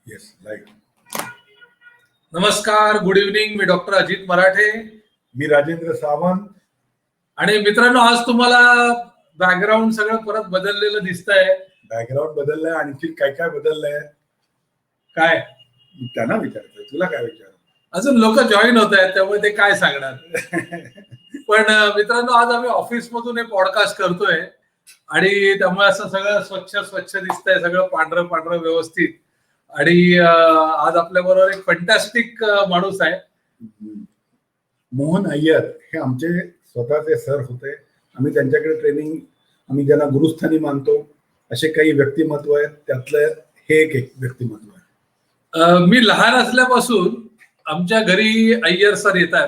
Yes like. नमस्कार, good evening. मी doctor Ajit मराठे. मी राजेंद्र सावंत. आणि मित्रांनो, आज तुम्हाला बॅकग्राऊंड सगळं परत बदललेलं दिसतंय. बॅकग्राऊंड बदललंय, आणखी काय काय बदललंय काय त्यांना विचारतोय, तुला काय विचार? अजून लोक जॉईन होत आहेत, त्यामुळे ते काय सांगणार. पण मित्रांनो, आज आम्ही ऑफिस मधून हे पॉडकास्ट करतोय आणि त्यामुळे असं सगळं स्वच्छ स्वच्छ दिसतंय, सगळं पांढरं पांढरं व्यवस्थित. आणि आज आपल्या बरोबर एक फंटॅस्टिक माणूस आहे. मोहन अय्यर हे आमचे स्वतःचे सर होते. आम्ही त्यांच्याकडे ट्रेनिंग, आम्ही ज्यांना गुरुस्थानी मानतो असे काही व्यक्तिमत्व आहेत, त्यातलं हे एक व्यक्तिमत्व आहे. मी लहान असल्यापासून आमच्या घरी अय्यर सर येतात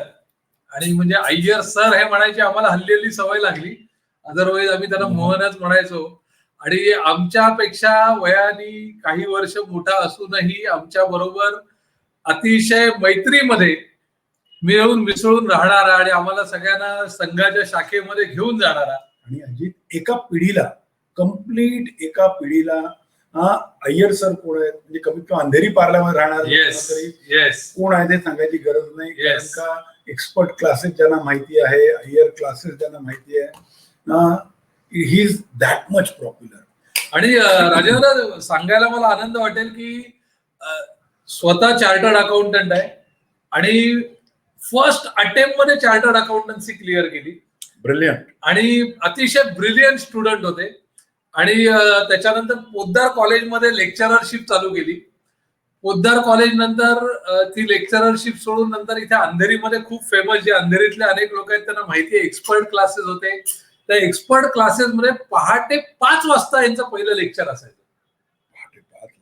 आणि म्हणजे अय्यर सर हे म्हणायचे आम्हाला हल्ली सवय लागली. अदरवाईज आम्ही त्यांना मोहनच म्हणायचो. आणि आमच्यापेक्षा वयाने काही वर्ष मोठा असूनही आमच्या बरोबर अतिशय मैत्रीमध्ये मिळून मिसळून राहणारा आणि आम्हाला सगळ्यांना संघाच्या शाखेमध्ये घेऊन जाणारा. आणि अजित एका पिढीला, कम्प्लीट एका पिढीला अय्यर सर कोण आहेत म्हणजे कमीत कमी अंधेरी पार्ल्यामध्ये राहणार कोण आहे ते सांगायची गरज नाही. कारण का एक्सपर्ट क्लासेस ज्यांना माहिती आहे, अय्यर क्लासेस ज्यांना माहिती आहे, he is that much popular. आणि राजेंद्र, सांगायला मला आनंद वाटेल की स्वतः चार्टर्ड अकाउंटंट आहे आणि फर्स्ट अटेम्प्ट मध्ये चार्टर्ड अकाउंटन्सी क्लिअर केली. ब्रिलियंट. आणि अतिशय ब्रिलियंट स्टुडंट होते. आणि त्याच्यानंतर पोद्दार कॉलेजमध्ये लेक्चररशिप चालू केली. पोद्दार कॉलेज नंतर ती लेक्चररशिप सोडून नंतर इथे अंधेरीमध्ये खूप फेमस, जे अंधेरीतले अनेक लोक आहेत त्यांना माहिती आहे, एक्सपर्ट क्लासेस होते. त्या एक्सपर्ट क्लासेस मध्ये पहाटे 5 वाजता यांचं पहिलं लेक्चर असायचं,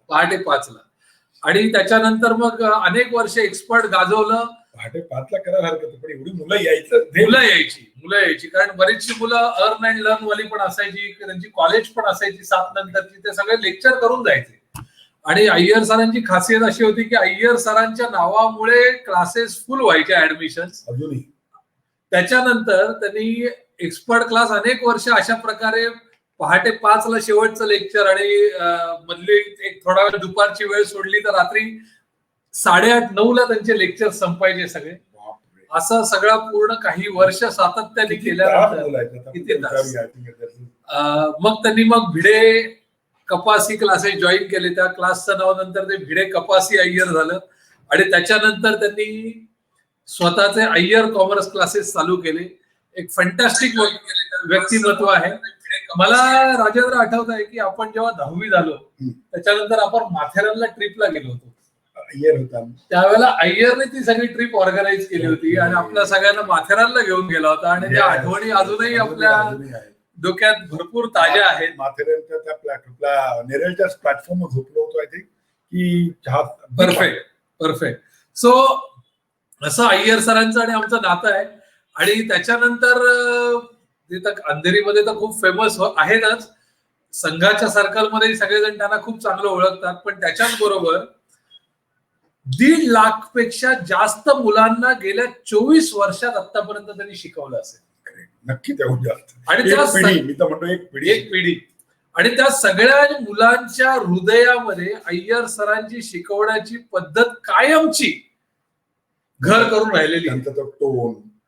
पहाटे 5 ला. आणि त्याच्यानंतर मग अनेक वर्ष एक्सपर्ट गाजवलं. पहाटे 5 ला करायला हरकत, पण एवढी मुलं यायची कारण बरीचशी मुलं अर्न अँड लर्न वाली पण असायची, त्यांची कॉलेज पण असायची 7 नंतरची, ते सगळे लेक्चर करून जायचे. आणि अय्यर सरांची खासियत अशी होती की अय्यर सरांच्या नावामुळे क्लासेस फुल व्हायचे, ऍडमिशन अजूनही. त्याच्यानंतर त्यांनी एक्सपर्ट क्लास अनेक वर्ष अशा प्रकारे पहाटे 5 ला शेवटचं लेक्चर आणि मधली एक थोडा वेळ दुपारची वेळ सोडली तर रात्री 8:30-9 ला त्यांचे लेक्चर संपायचे सगळे. असं सगळं पूर्ण काही वर्ष सातत्याने केल्यानंतर किती तास. मग त्यांनी भिडे कपासी क्लासेस जॉईन केले. त्या क्लासचं नाव नंतर ते भिडे कपासी अय्यर झालं. आणि त्याच्यानंतर त्यांनी स्वतःचे अय्यर कॉमर्स क्लासेस चालू केले. एक फंटॅस्टिक व्यक्तिमत्व आहे. मला राजेंद्र आठवत आहे की आपण जेव्हा 10वी झालो त्याच्यानंतर आपण माथेरानला ट्रिपला गेलो होतो. अय्यर होता त्यावेळेला अय्यरने ती सगळी ट्रिप ऑर्गनाईज केली होती आणि आपल्या सगळ्यांना माथेरानला घेऊन गेला होता. आणि त्या आठवणी अजूनही आपल्या डोक्यात भरपूर ताज्या आहेत. माथेरानच्या त्या प्लॅटफॉर्मला, नेरळच्या प्लॅटफॉर्मवर झोपलो होतो. आय थिंक की परफेक्ट. सो असं अय्यर सरांचं आणि आमचं नातं आहे. आणि त्याच्यानंतर अंधेरीमध्ये तर खूप फेमस आहेतच, संघाच्या सर्कलमध्ये सगळेजण त्यांना खूप चांगलं ओळखतात. पण त्याच्याच बरोबर 1.5 लाख पेक्षा जास्त मुलांना गेल्या 24 वर्षात आतापर्यंत त्यांनी शिकवलं असेल. नक्की तेवढं जास्त. आणि मी तर म्हणतो एक पिढी. आणि त्या सगळ्या मुलांच्या हृदयामध्ये अय्यर सरांची शिकवण्याची पद्धत कायमची घर करून राहिलेली.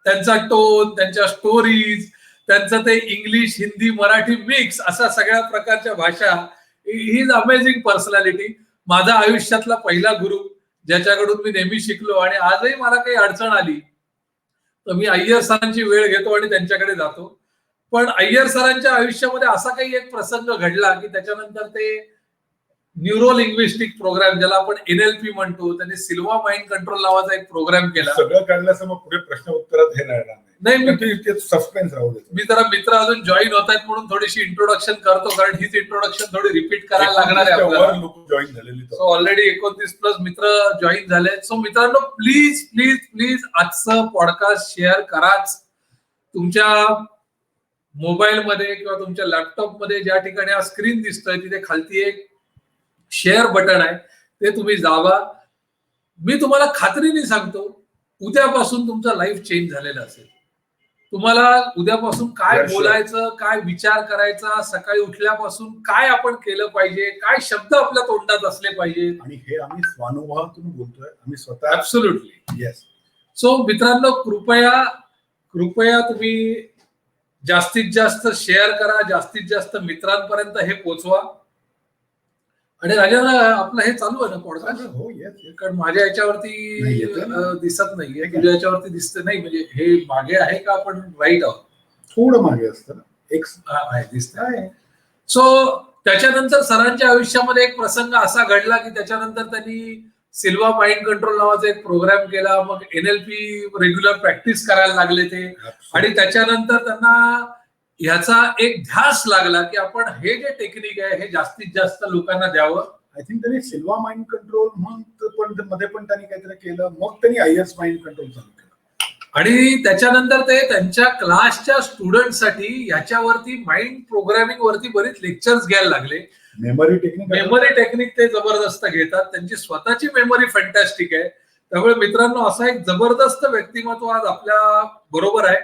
त्यांचा टोन, त्यांच्या स्टोरीज, त्यांचं ते इंग्लिश, हिंदी, मराठी मिक्स, असा सगळ्या प्रकारच्या भाषा. He is amazing personality. माझा आयुष्यातला पहिला गुरु, ज्याच्याकडून मी नेहमी शिकलो. आणि आजही मला काही अडचण आली तर मी अय्यर सरांची वेळ घेतो आणि त्यांच्याकडे जातो. पण अय्यर सरांच्या आयुष्यामध्ये असा काही एक प्रसंग घडला की त्याच्यानंतर ते न्यूरो लिंग्विस्टिक प्रोग्राम, ज्याला आपण NLP म्हणतो, त्यांनी सिल्वा माइंड कंट्रोल नावाचा एक प्रोग्राम केला. सगळं काढलं मग पुढे प्रश्न उत्तरात हे राहणार नाही. सस्पेन्स राहू दे. मी जरा मित्र अजून जॉईन होत आहेत म्हणून थोडीशी इंट्रोडक्शन करतो, कारण हीच इंट्रोडक्शन थोडी रिपीट करायला लागणार आहे. लोक जॉईन झालेली. सो ऑलरेडी 29+ मित्र जॉईन झाले. सो मित्रांनो, प्लीज प्लीज प्लीज आजचं पॉडकास्ट शेअर कराच. तुमच्या मोबाईलमध्ये किंवा तुमच्या लॅपटॉपमध्ये ज्या ठिकाणी हा स्क्रीन दिसतोय तिथे खालती एक शेअर बटन आहे, ते तुम्ही दाबा. मी तुम्हाला खात्रीने सांगतो, उद्यापासून तुमचा लाईफ चेंज झालेला असेल. तुम्हाला उद्यापासून काय Yes, sir. बोलायचं, काय विचार करायचा, सकाळी उठल्यापासून काय आपण केलं पाहिजे, काय शब्द आपल्या तोंडात असले पाहिजे. आणि हे आम्ही स्वानुभवातून बोलतोय, आम्ही स्वतः. ऍब्सोल्युटली. येस. सो मित्रांनो, कृपया तुम्ही जास्तीत जास्त शेअर करा, जास्तीत जास्त मित्रांपर्यंत हे पोचवा. आणि राजा, आपलं हे चालू आहे ना पॉडकास्ट? हो, येस. कारण माझ्या नाही, याच्यावरती येतोय ना. दिसत नाहीये, तुझ्या याच्यावरती दिसत नाही. म्हणजे हे मागे आहे का, आपण राईट आहोत? थोडं मागे असतं ना. एक आहे, दिसत आहे. सो त्याच्यानंतर सरांच्या आयुष्यामध्ये एक प्रसंग असा घडला की त्याच्यानंतर त्यांनी सिल्वा माइंड कंट्रोल नावाचा एक प्रोग्राम केला. मग NLP रेग्युलर प्रॅक्टिस करायला लागले ते. आणि त्याच्यानंतर त्यांना ह्याचा एक ध्यास लागला की आपण हे जे टेक्निक आहे हे जास्तीत जास्त लोकांना द्यावं. आय थिंक त्यांनी सिल्वा माइंड कंट्रोल म्हणून पण मध्ये पण त्यांनी काहीतरी केलं. मग त्यांनी IS माइंड कंट्रोल चालू केलं. आणि त्याच्यानंतर ते त्यांच्या क्लासच्या स्टुडंटसाठी ह्याच्यावरती माइंड प्रोग्रामिंग वरती बरीच लेक्चर्स घ्यायला लागले. मेमरी टेक्निक ते जबरदस्त घेतात. त्यांची स्वतःची मेमरी फॅन्टॅस्टिक आहे. त्यामुळे मित्रांनो, असा एक जबरदस्त व्यक्तिमत्व आज आपल्या बरोबर आहे.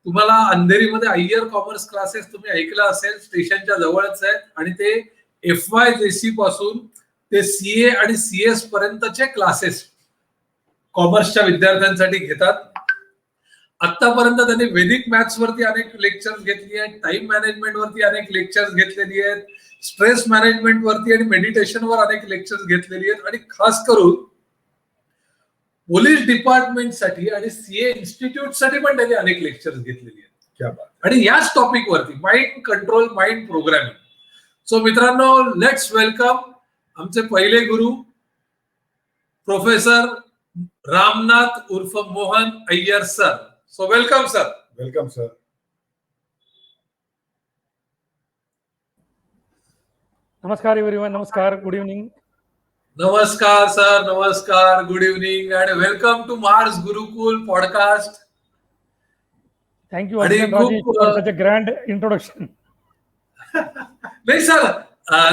तुम्हाला अंधेरीमध्ये अय्यर कॉमर्स क्लासेस तुम्ही ऐकलं असेल, स्टेशनच्या जवळच आहेत. आणि ते FYJC पासून ते CA आणि CS पर्यंतचे क्लासेस कॉमर्सच्या विद्यार्थ्यांसाठी घेतात. आतापर्यंत त्यांनी वेदिक मॅथ्स वरती अनेक लेक्चर्स घेतली आहेत, टाइम मॅनेजमेंट वरती अनेक लेक्चर्स घेतलेली आहेत, स्ट्रेस मॅनेजमेंट वरती आणि मेडिटेशन वर अनेक लेक्चर्स घेतलेली आहेत. आणि खास करून पोलीस डिपार्टमेंटसाठी आणि CA इन्स्टिट्यूट साठी पण त्यांनी अनेक लेक्चर्स घेतलेली आहेत. आणि याच टॉपिक वरती mind control, mind programming. So मित्रांनो, लेट्स वेलकम आमचे पहिले गुरु प्रोफेसर रामनाथ उर्फ Mohan Iyer sir. So welcome sir. Welcome sir. नमस्कार एव्हरीवन. नमस्कार. Good evening. नमस्कार सर. नमस्कार. Good evening and welcome to Mars Gurukul podcast. Thank you for such a grand introduction. नाही सर,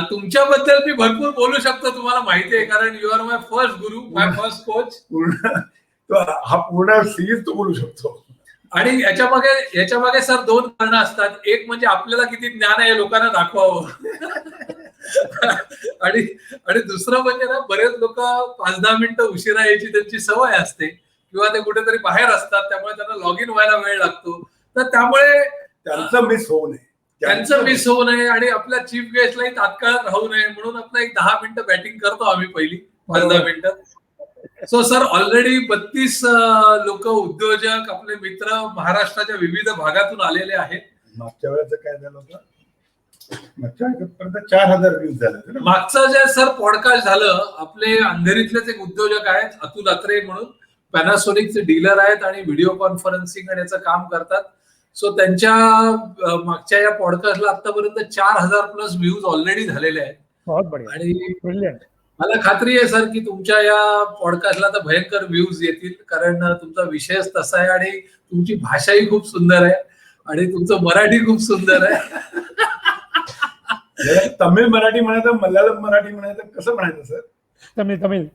तुमच्याबद्दल मी भरपूर बोलू शकतो, तुम्हाला माहिती आहे, कारण you are my first guru, my first coach. हा पूर्ण सिरीज तो बोलू शकतो. आणि याच्या मागे सर दोन कारणं असतात. एक म्हणजे आपल्याला किती ज्ञान आहे लोकांना दाखवावं. आणि दुसरं म्हणजे ना, बरेच लोक 5-10 मिनिटं उशिरा यायची त्यांची सवय असते किंवा ते कुठेतरी बाहेर असतात, त्यामुळे त्यांना लॉग इन व्हायला वेळ लागतो. तर त्यामुळे त्यांचं मिस होऊ नये आणि आपल्या चीफ गेस्टलाही तात्काळ राहू नये म्हणून आपलं एक 10 मिनिटं बॅटिंग करतो आम्ही पहिली 5-10 मिनिटं. सो सर, ऑलरेडी 32 लोक, उद्योजक, आपले मित्र महाराष्ट्राच्या विविध भागातून आलेले आहेत. मागच्या वेळेचं काय झालं होतं? मागच्या वेळेपर्यंत 4000 व्ह्यूज झाले. मागचं जे सर पॉडकास्ट झालं, आपले अंधेरीतलेच एक उद्योजक आहेत, अतुल अत्रे म्हणून, पॅनासोनिकचे डीलर आहेत आणि व्हिडिओ कॉन्फरन्सिंग आणि याचं काम करतात. सो त्यांच्या मागच्या या पॉडकास्टला आतापर्यंत 4000+ व्ह्यूज ऑलरेडी झालेले आहेत. आणि मला खात्री आहे सर की तुमच्या या पॉडकास्टला तर भयंकर व्ह्यूज येतील, कारण तुमचा विषयच तसा आहे आणि तुमची भाषाही खूप सुंदर आहे आणि तुमचं मराठी खूप सुंदर आहे. तमिळ मराठी म्हणायचं, मल्याळम मराठी म्हणायचं, कसं म्हणायचं सर? तमिळ.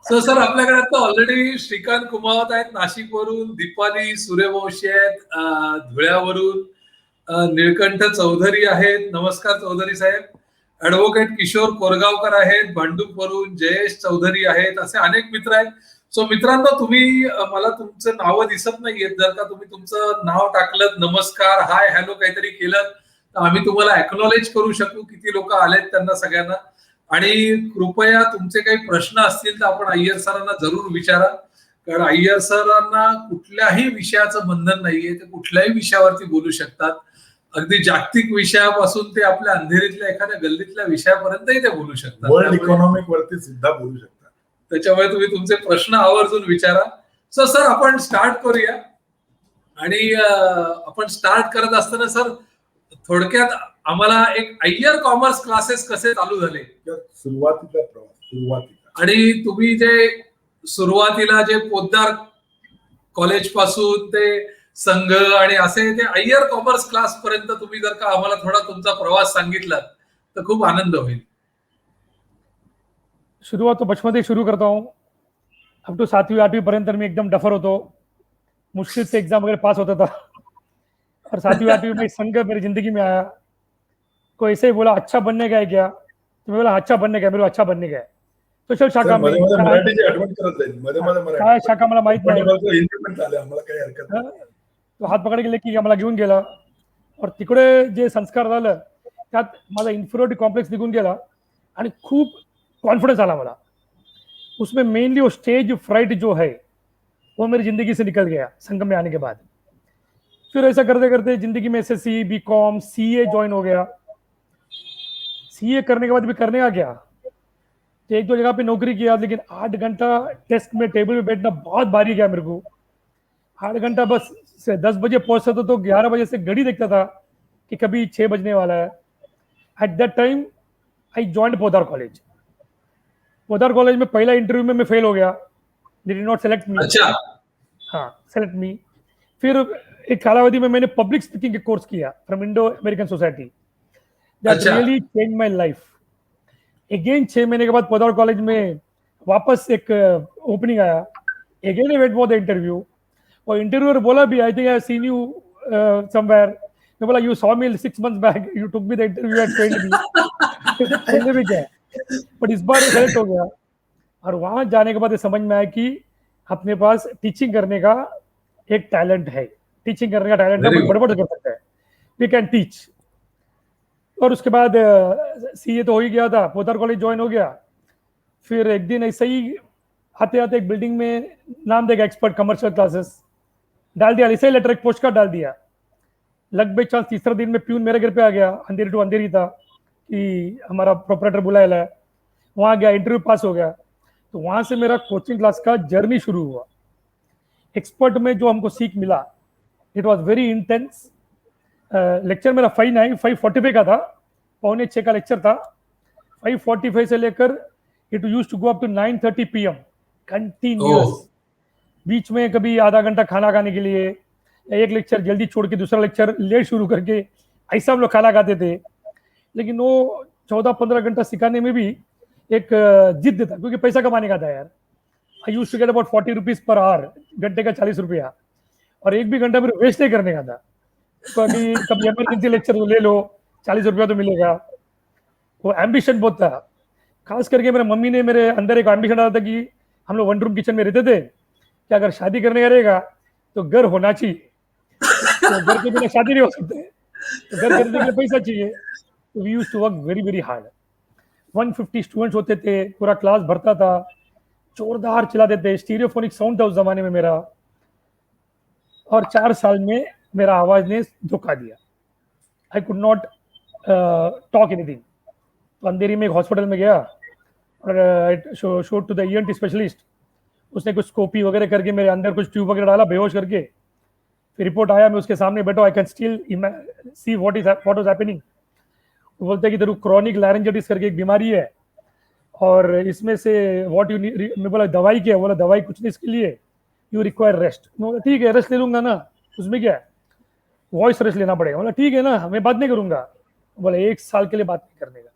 सो सर, आपल्याकडे आता ऑलरेडी श्रीकांत कुमावत आहेत नाशिकवरून, दीपाली सूर्यवंशी आहेत धुळ्यावरून, निळकंठ चौधरी आहेत. नमस्कार चौधरी साहेब. ऍडव्होकेट किशोर कोरगावकर आहेत भांडूपवरून, जयेश चौधरी आहेत. असे अनेक मित्र आहेत. सो मित्रांनो, तुम्ही, मला तुमचं नावं दिसत नाहीयेत. जर का तुम्ही तुमचं नाव टाकलं, नमस्कार, हाय, हॅलो काहीतरी केलं, तर आम्ही तुम्हाला एक्नॉलेज करू शकू किती लोक आलेत त्यांना सगळ्यांना. आणि कृपया तुमचे काही प्रश्न असतील तर आपण अय्यर सरांना जरूर विचारा, कारण अय्यर सरांना कुठल्याही विषयाचं बंधन नाहीये. ते कुठल्याही विषयावरती बोलू शकतात. अगदी जागतिक विषयापासून ते आपल्या अंधेरीतल्या एखाद्या गल्लीतल्या विषयापर्यंतही ते बोलू शकतात. वर्ल्ड इकॉनॉमिक वरती सुद्धा बोलू शकतात. त्याच्यामुळे तुम्ही तुमचे प्रश्न आवर्जून विचारा. सो सर, आपण स्टार्ट करूया. आणि आपण स्टार्ट करत असताना सर, थोडक्यात आम्हाला एक अय्यर कॉमर्स क्लासेस कसे चालू झाले, सुरुवातीला आणि तुम्ही जे सुरुवातीला जे पोद्दार कॉलेज पासून ते संघ आणि असे ते अय्यर कॉमर्स क्लास पर्यंत तुम्ही जर का आम्हाला थोडा तुमचा प्रवास सांगितला तर खूप आनंद होईल. सुरुवात तो बचपन से शुरू करता हूँ. अप टू 7वीं 8वीं पर्यंत मी एकदम डफर होतो. मुश्किल से एग्जाम वगैरह पास होता था। और 7वीं 8वीं में संघ मेरी जिंदगी में आया। कोई ऐसे ही बोला अच्छा बनने का है क्या, तो मैं बोला अच्छा बनने का, मेरे को अच्छा बनने का है। सोशल शाखा में मध्ये मध्ये मराठीची आठवण करत जाईल, मध्ये मध्ये काय मराठी शाखा मला माहित नाही, हिंदी पण चालेल, आम्हाला काही हरकत नाही. तो हात पकड गेले की आम्हाला घेऊन गेला. और तिकडे जे संस्कार झालं त्यात माझा इन्फिरियरिटी कॉम्प्लेक्स निघून गेला आणि खूप कॉन्फिडेंस आला मला उसमें. मेनली वो स्टेज फ्राइट जो है वो मेरी जिंदगी से निकल गया संघ में आने के बाद. फिर ऐसा करते करते जिंदगी में एसएससी बीकॉम सीए ज्वाइन हो गया. सीए करने के बाद भी करने का क्या, तो एक दो जगह पे नौकरी किया, लेकिन 8 घंटा डेस्क में टेबल पे बैठना बहुत भारी गया मेरे को. 8 घंटा बस से 10 बजे पहुंचता था तो 11 बजे से घड़ी देखता था कि कभी 6 बजने वाला है. At that time I joined Podar college. Podar college में पहला इंटरव्यू में मैं फेल हो गया. They did not select me. अच्छा, हाँ, सेलेक्ट मी. फिर एक कालावधि में मैंने पब्लिक स्पीकिंग के कोर्स किया from Indo American society. That अच्छा. Really change my life. Again 6 महीने के बाद पोदार कॉलेज में वापस एक ओपनिंग आया. Again I wait for the interview. और इंटरव्यूअर बोला भी I think I seen you somewhere. मैं बोला you saw me 6 months back, you took me the interview and trained me. मैंने भी क्या, बट इस बार सेलेक्ट हो गया. और वहां जाने के बाद ये समझ में आया कि अपने पास टीचिंग करने का एक टैलेंट है. टीचिंग करने का टैलेंट है, बड़बड़ कर सकता है. We can teach. और उसके बाद सीए तो हो ही गया था, पोदार कॉलेज ज्वाइन हो गया. फिर एक दिन ऐसे ही आते आते एक बिल्डिंग में नाम देगा एक्सपर्ट कमर्शियल क्लासेस डाल दिया. ऐसे ही लेटर एक पोस्ट कार्ड डाल दिया. लगभग चांस तीसरा दिन में प्यून मेरे घर पे आ गया. अंधेरी टू अंधेरी था कि हमारा प्रोपरेटर बुलाया है. वहाँ गया, इंटरव्यू पास हो गया. तो वहाँ से मेरा कोचिंग क्लास का जर्नी शुरू हुआ. एक्सपर्ट में जो हमको सीख मिला, it was very intense. Lecture मेरा 5:45 का था, 5:45 का लेक्चर था. 5:45 से लेकर it used to go up to 9:30 PM continuous. बीच में कभी आधा घंटा खाना खाने के लिए, एक लेक्चर जल्दी छोड़ के दूसरा लेक्चर लेट शुरू करके, ऐसा हम लोग खाना खाते थे. लेकिन वो 14-15 घंटा सिखाने में भी एक जिद था, क्योंकि पैसा कमाने का था यार. I used to get about 40 rupees per hour, घंटे का 40 रुपया. और एक भी घंटा मेरे वेस्ट नहीं करने का था. कभी कभी इमरजेंसी लेक्चर ले लो, 40 रुपया तो मिलेगा. वो एम्बिशन बहुत था. खास करके मेरे मम्मी ने मेरे अंदर एक एम्बिशन डाला था कि हम लोग 1 रूम किचन में रहते थे, कि अगर शादी करने का रहेगा तो घर होना चाहिए. तो घर के बिना शादी नहीं हो सकते, तो घर खरीदने के लिए पैसा चाहिए. तो we used to work very very hard. 150 students होते थे, पूरा क्लास भरता था, जोरदार चलाते थे. स्टीरियोफोनिक साउंड था उस जमाने में मेरा. और 4 साल में मेरा आवाज ने धोखा दिया. I could not talk anything. तो अंधेरी में एक हॉस्पिटल में गया और show to the ENT specialist. उसने कुछ स्कोपी वगैरह करके मेरे अंदर कुछ ट्यूब वगैरह डाला बेहोश करके. फिर रिपोर्ट आया, मैं उसके सामने बैठा. I can still see what was happening. वो बोलते हैं कि तेरे क्रॉनिक लैरिंजाइटिस करके एक बीमारी है, और इसमें से व्हाट यू नीड. मैं बोला दवाई क्या है? बोला दवाई कुछ नहीं, इसके लिए यू रिक्वायर रेस्ट. मैं बोला ठीक है, रेस्ट ले लूंगा ना, उसमें क्या है, वॉइस रेस्ट लेना पड़ेगा. बोला ठीक है ना, मैं बात नहीं करूंगा. बोला 1 साल के लिए बात नहीं करने का.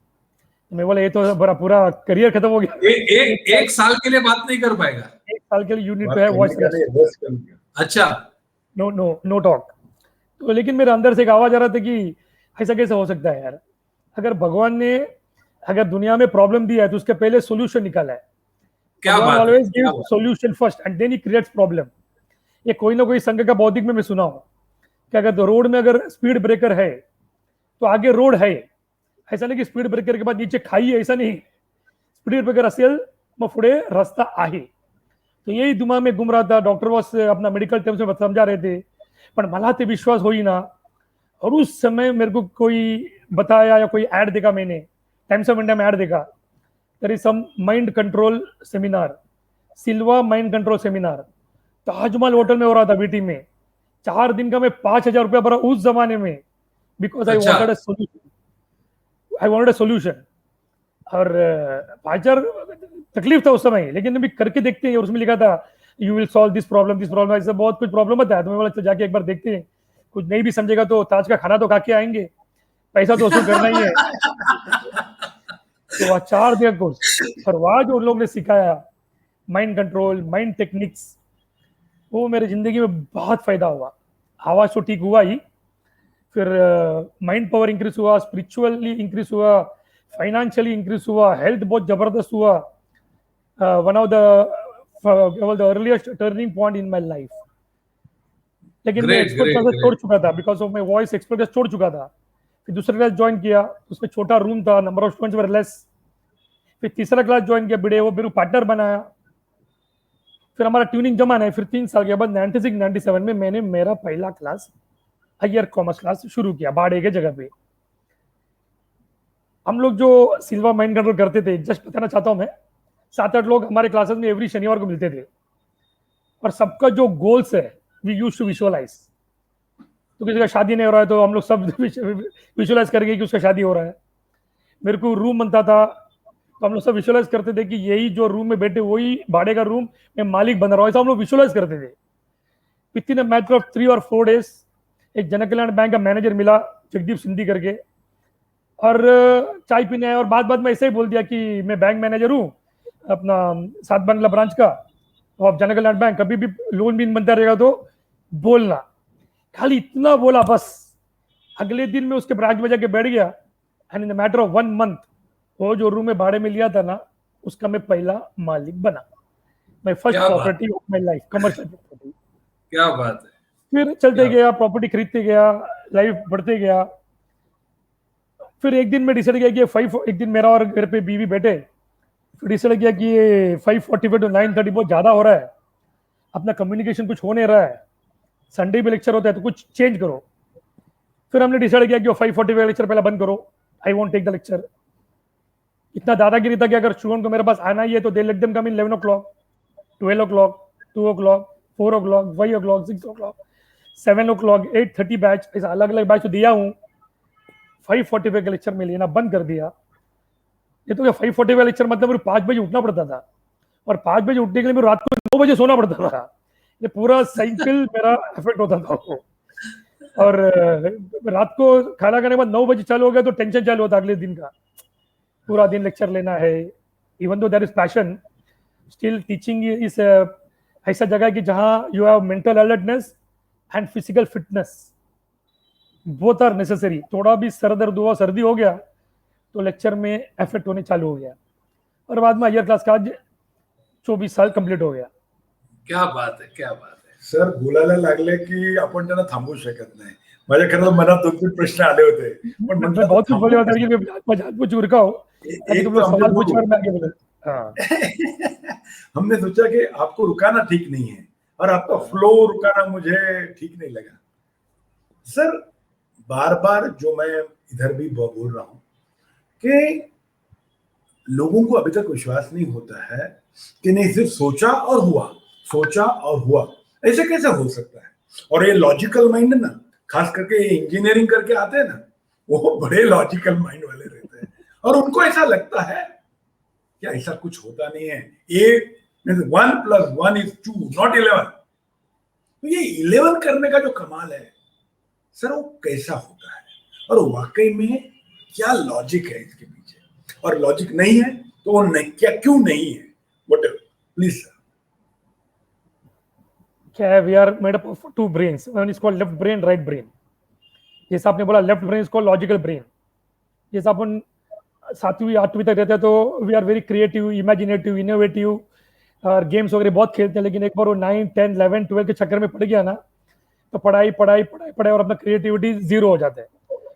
मैं बोला ये तो बड़ा पूरा करियर खत्म हो गया. एक साल के लिए बात नहीं कर पाएगा. 1 साल के लिए you need to have voice rest. अच्छा, नो टॉक. तो लेकिन मेरे अंदर से एक आवाज आ रहा था कि ऐसा कैसे हो सकता है यार. अगर भगवान ने अगर दुनिया में प्रॉब्लम दिया है तो उसके पहले सॉल्यूशन निकाला है. क्या बात, always give solution first and then he creates problem. ये कोई ना कोई संघ का बौद्धिक में मैं सुना हूं कि अगर रोड में अगर स्पीड ब्रेकर है तो आगे रोड है. ऐसा नहीं कि स्पीड ब्रेकर के बाद नीचे खाई है, ऐसा नहीं. स्पीड ब्रेकर असेल मग पुढे रस्ता आहे. तो यही दिमाग में घूम रहा था. डॉक्टर बॉस अपना मेडिकल टर्म्स में समझा रहे थे, पर मला ते विश्वास हो ही ना. और उस समय मेरे को कोई बताया या कोई ऐड देखा, मैंने टाइम्स ऑफ इंडिया में ऐड देखा. There is some mind control seminar, Silva mind control seminar, Taj Mahal hotel में हो रहा था बीटी में. 4 दिन का मैं 5,000 रुपया भरा उस जमाने में, because I wanted a solution. और 5,000 तकलीफ था उस समय, लेकिन अभी करके देखते हैं. और उसमें लिखा था you will solve this problem. ऐसा बहुत कुछ प्रॉब्लम होता है. तो मैं बोला जाके एक बार देखते हैं, कुछ नहीं भी समझेगा तो ताज का खाना तो खा के आएंगे, पैसा तो वसूल करना ही है. तो वह 4 दिन कोर्स, और वहां जो उन लोग ने सिखाया माइंड कंट्रोल, माइंड टेक्निक्स, वो मेरी जिंदगी में बहुत फायदा हुआ। आवाज तो ठीक हुआ ही, फिर माइंड पावर इंक्रीज हुआ, स्पिरिचुअली इंक्रीज हुआ, फाइनेंशियली इंक्रीज हुआ, हेल्थ बहुत जबरदस्त हुआ। One of the earliest turning point in my life. लेकिन मैं ग्रेट एक्सपर्ट ग्रेट क्लासेस छोड़ ग्रेट। चुका था, because of my voice expert class छोड़ चुका था। फिर दूसरा क्लास ज्वाइन किया, उसमें छोटा रूम था, number of students were less. फिर तीसरा क्लास ज्वाइन किया, बिड़े वो मेरे पार्टनर बनाया। फिर हमारा ट्यूनिंग जमाना है। फिर 3 साल के बाद 96 97 में मैंने मेरा पहला क्लास हायर कॉमर्स क्लास शुरू किया बाड़े के जगह पे। हम लोग जो सिल्वा माइंड कंट्रोल करते थे, जस्ट बताना चाहता हूं मैं, 7-8 लोग हमारे क्लासेस में एवरी शनिवार को मिलते थे, और सबका जो गोल्स है वी यूज टू विजुअलाइज। तो किसी का शादी नहीं हो रहा है तो हम लोग सब विजुअलाइज करेंगे कि उसका शादी हो रहा है। मेरे को रूम बनता था तो हम लोग सब विजुअलाइज करते थे कि यही जो रूम में बैठे वही भाड़े का रूम में मालिक बन रहा हूँ, ऐसा हम लोग विजुअलाइज करते थे। With in a matter of 3 और 4 डेज एक जनकल्याण बैंक का मैनेजर मिला, जगदीप सिंधी करके, और चाय पीने आया, और बात में ऐसे ही बोल दिया कि मैं बैंक मैनेजर हूँ अपना 7 बांग्ला ब्रांच का, तो आप जनकल्याण बैंक कभी भी लोन भी बनता रहेगा तो बोलना। खाली इतना बोला बस। अगले दिन मैं उसके ब्रांच में जाके बैठ गया, and in the matter of 1 month वो जो रूम में भाड़े में लिया था ना, उसका मैं पहला मालिक बना। माय फर्स्ट क्या बात, property of my life, commercial property. क्या बात है। फिर चलते क्या गया, प्रॉपर्टी खरीदते गया, लाइफ बढ़ते गया। फिर एक दिन मैं डिसाइड किया कि एक दिन मेरा और घर पे बीवी बैठे, फिर डिसाइड किया कि ये 5:45 to 9:30 बहुत ज्यादा हो रहा है, अपना कम्युनिकेशन कुछ हो नहीं रहा है, संडे भी लेक्चर होता है तो कुछ चेंज करो। फिर हमने डिसाइड किया कि 5:45 लेक्चर पहले बंद करो, I want take the lecture. इतना दादागिरी था कि अगर स्टूडेंट को मेरे पास आना ही है तो दे लेट देम कम इन 11 o'clock, 12 o'clock, 2 o'clock, 4 o'clock, 5 o'clock, 6 o'clock, 7 o'clock, 8:30 batch, ऐसा अलग अलग बैच दिया हूँ। 5:45 का लेक्चर में लेना बंद कर दिया। ये तो 5:45 लेक्चर मतलब मेरे 5 बजे उठना पड़ता था, और 5 बजे उठने के लिए मेरे रात को 9 बजे सोना पड़ता था। ये पूरा साइकिल मेरा इफेक्ट होता था वो। और रात को खाना खाने के बाद 9 बजे चालू हो गया तो टेंशन चालू होता अगले दिन का, पूरा दिन लेक्चर लेना है। Even though there is passion, still teaching is ऐसा जगह है कि जहां you have mental alertness and physical fitness, both are necessary. थोड़ा भी सर दर्द हुआ, सर्दी हो गया तो लेक्चर में इफेक्ट होने चालू हो गया, और बाद में हायर क्लास का आज 24 साल कंप्लीट हो गया। क्या बात है, क्या बात है सर, बोलायला लागले की आपण त्यांना थांबवू शकत नाही। माझ्या खरं मनात 2-3 प्रश्न आले होते, पण मैं म्हटलं बहुत कुछ बोले थांबवू होता है, मजाक कुछ रुका हो ताकि एक तुम तो लोग हमने सवाल पूछ बोलू कर मैं आगे बोले। हाँ, हमने सोचा कि आपको रुकाना ठीक नहीं है, और आपका फ्लो रुकाना मुझे ठीक नहीं लगा। सर, बार बार जो मैं इधर भी बोल रहा हूं कि लोगों को अभी तक विश्वास नहीं होता है कि नहीं, सिर्फ सोचा और हुआ, सोचा और हुआ, ऐसे कैसे हो सकता है। और ये लॉजिकल माइंड ना, खास करके ये इंजीनियरिंग करके आते हैं ना, वो बड़े लॉजिकल माइंड वाले रहते हैं, और उनको ऐसा लगता है कि ऐसा कुछ होता नहीं है। ये 1+1 is 2, नॉट 11। तो ये 11 करने का जो कमाल है सर, वो कैसा होता है, और वाकई में क्या लॉजिक है इसके पीछे, और लॉजिक नहीं है तो वो नहीं, क्या क्यों नहीं है, व्हाटएवर, प्लीज सर। क्या है, we are made up of 2 brains, one is called left brain, right brain. जैसा आपने बोला left brain is called logical brain. जैसा अपन 7वीं 8वीं तक रहते हैं तो we are very creative, imaginative, innovative, और गेम्स वगैरह बहुत खेलते हैं। लेकिन एक बार वो 9, 10, 11, 12 के चक्कर में पड़ गया ना, तो पढ़ाई पढ़ाई पढ़ाई पढ़ाई और अपना क्रिएटिविटी जीरो हो जाता है।